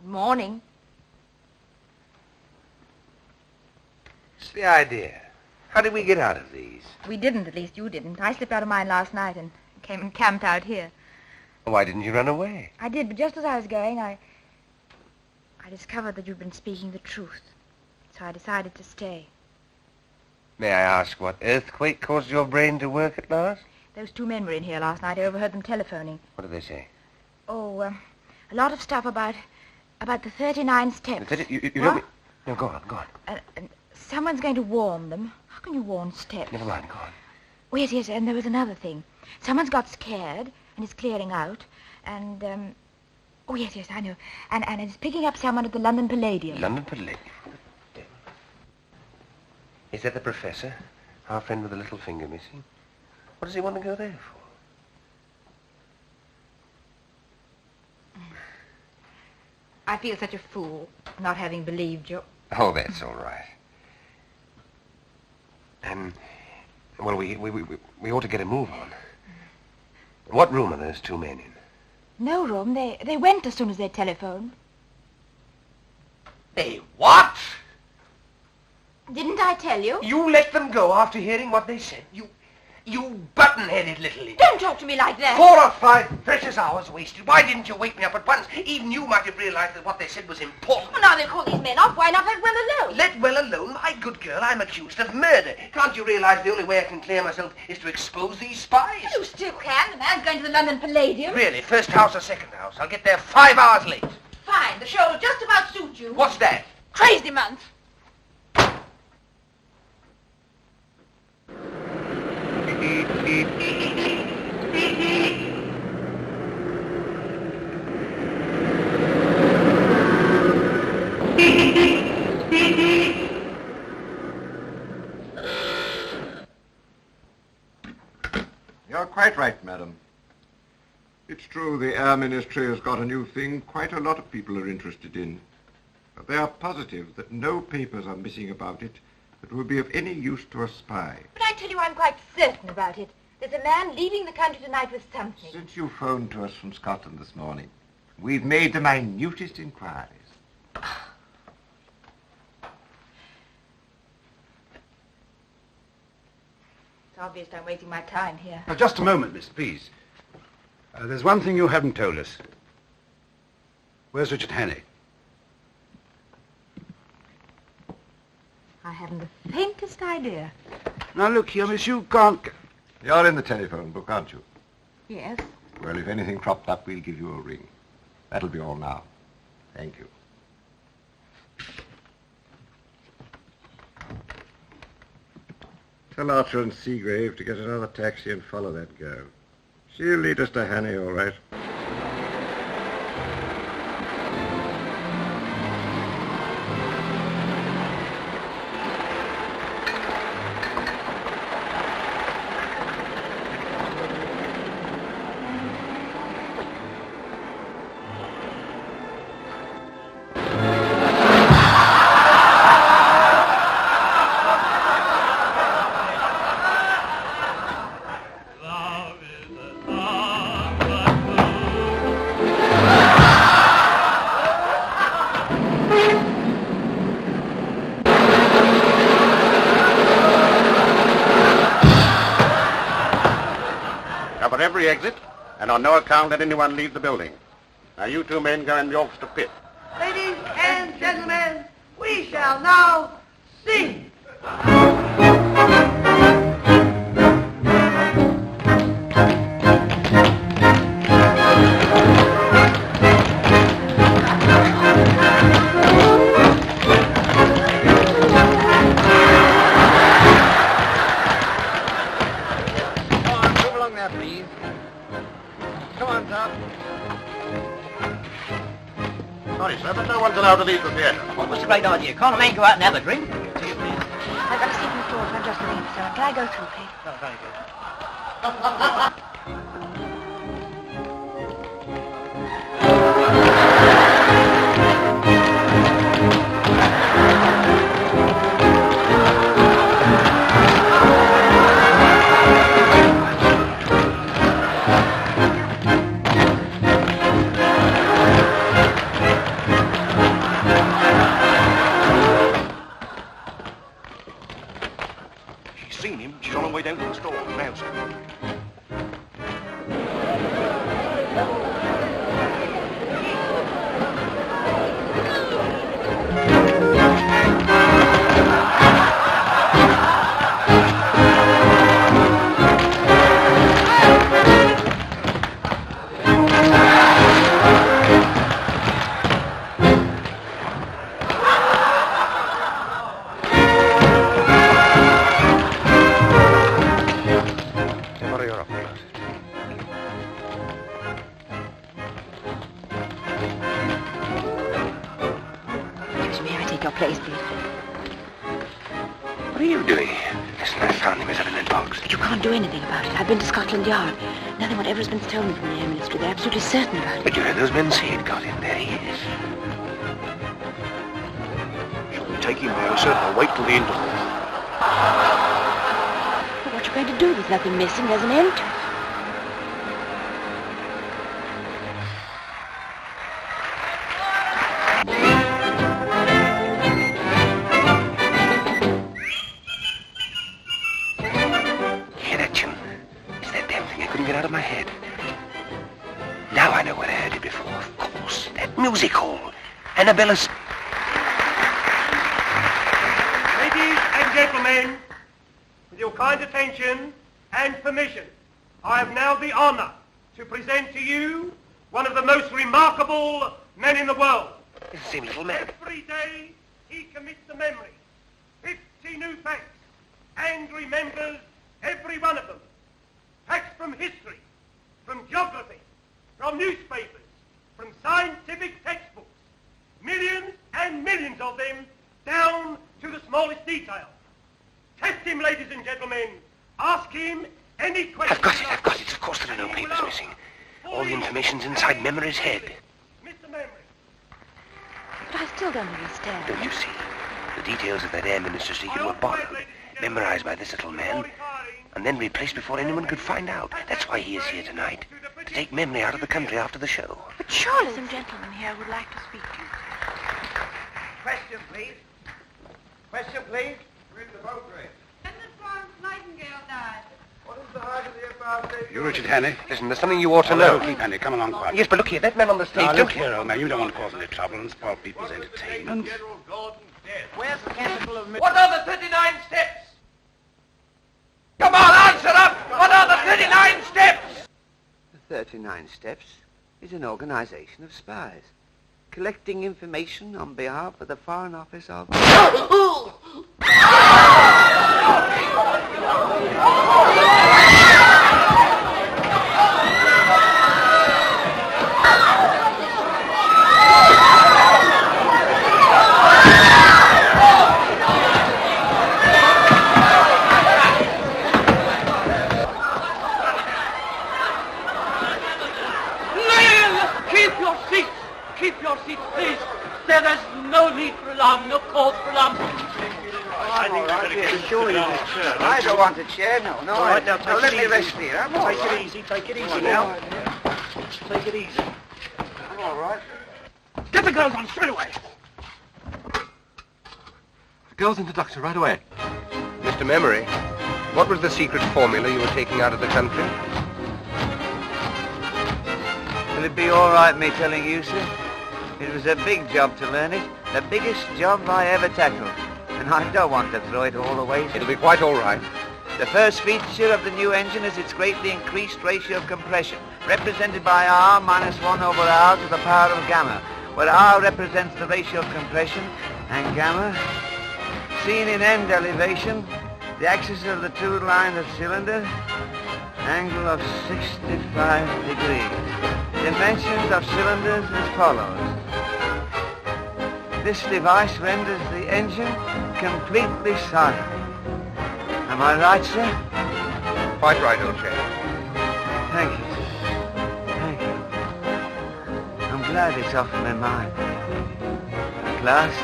Good morning. What's the idea? How did we get out of these? We didn't, at least you didn't. I slipped out of mine last night and came and camped out here. Why didn't you run away? I did, but just as I was going, I discovered that you'd been speaking the truth. So I decided to stay. May I ask what earthquake caused your brain to work at last? Those two men were in here last night. I overheard them telephoning. What did they say? Oh, a lot of stuff about the 39 steps. You What? don't mean... No, go on. And someone's going to warn them. How can you warn steps? Never mind, go on. Oh, yes, and there was another thing. Someone's got scared and is clearing out, and, oh, yes, I know. And it's picking up someone at the London Palladium. London Palladium? Is that the professor? Our friend with the little finger missing? What does he want to go there for? I feel such a fool, not having believed you. Oh, that's all right. Well, we ought to get a move on. What room are those two men in? No room. They went as soon as they telephoned. They what? Didn't I tell you? You let them go after hearing what they said? You button-headed little idiot. Don't talk to me like that. 4 or 5 precious hours wasted. Why didn't you wake me up at once? Even you might have realized that what they said was important. Well, now they'll call these men off. Why not let well alone? Let well alone? My good girl, I'm accused of murder. Can't you realize the only way I can clear myself is to expose these spies? You still can. The man's going to the London Palladium. Really? First house or second house? I'll get there 5 hours late. Fine. The show will just about suit you. What's that? Crazy month. You're quite right, madam. It's true the Air Ministry has got a new thing quite a lot of people are interested in. But they are positive that no papers are missing about it that will be of any use to a spy. But I tell you, I'm quite certain about it. There's a man leaving the country tonight with something. Since you phoned to us from Scotland this morning, we've made the minutest inquiries. It's obvious I'm wasting my time here. Now, just a moment, miss, please. There's one thing you haven't told us. Where's Richard Hannay? I haven't the faintest idea. Now, look here, miss, you can't... You're in the telephone book, aren't you? Yes. Well, if anything cropped up, we'll give you a ring. That'll be all now. Thank you. Tell Archer and Seagrave to get another taxi and follow that girl. She'll lead us to Hannay, all right. Every exit, and on no account let anyone leave the building. Now you two men go in the orchestra pit. Ladies and gentlemen, we shall now sing. Sorry, sir, but no one's allowed to leave the theatre. Well, what's a great idea? Can't a man go out and have a drink? I've got a seat in the stores. I'm just looking for someone. Can I go through, please? Oh, very good. place, please. What are you doing? Listen, I found him as up in that box. But you can't do anything about it. I've been to Scotland Yard. Nothing whatever has been stolen from the Air Ministry. They're absolutely certain about it. But you heard those men say it got him. There he is. Shall we take him now, sir, or wait till the interval? But what you're going to do? There's nothing missing. There's an end to it. Out of my head. Now I know where I heard it before. Of course, that music hall. Annabella's. Ladies and gentlemen, with your kind attention and permission, I have now the honor to present to you one of the most remarkable men in the world. It's the same little man. Every day he commits to memory 50 new facts and remembers every one of them. Facts from history, from geography, from newspapers, from scientific textbooks, millions and millions of them, down to the smallest detail. Test him, ladies and gentlemen. Ask him any question. I've got it. Of course there are no papers missing. All the information's inside Memory's head. Mr. Memory. But I still don't understand. Don't you see? The details of that Air Minister's secret were bottled, memorized by this little man, and then replaced before anyone could find out. That's why he is here tonight, to take Memory out of the country after the show. But surely some gentlemen here would like to speak to you. Question, please. Question, please. Where's the boat race? And the Florence Nightingale died. What is the height of the Empire State? You, Richard Hannay? Listen, there's something you ought to No, know. keep Hannay. Come along quietly. Yes, but look here, that man on the stage, Now, don't look here, old man. You don't want to cause any trouble and spoil people's entertainment. Where's the capital of... What are the 39 steps? Come on, answer up! What are the 39 steps? The 39 Steps is an organization of spies, collecting information on behalf of the Foreign Office of... Keep your seats, please. There is no need for alarm, no cause for alarm. I don't want a chair, no. All right, now let me rest here. I'm all right. Take it easy now. Take it easy. I'm all right. Get the girls on straight away. The girl's introduction right away. Mr. Memory, what was the secret formula you were taking out of the country? Will it be all right, me telling you, sir? It was a big job to learn it. The biggest job I ever tackled. And I don't want to throw it all away, sir. It'll be quite all right. The first feature of the new engine is its greatly increased ratio of compression, represented by R minus 1 over R to the power of gamma, where R represents the ratio of compression, and gamma, seen in end elevation, the axis of the two lines of cylinder, angle of 65 degrees. Dimensions of cylinders as follows. This device renders the engine completely silent. Am I right, sir? Quite right, old chap. Thank you, sir. Thank you. I'm glad it's off my mind. At last,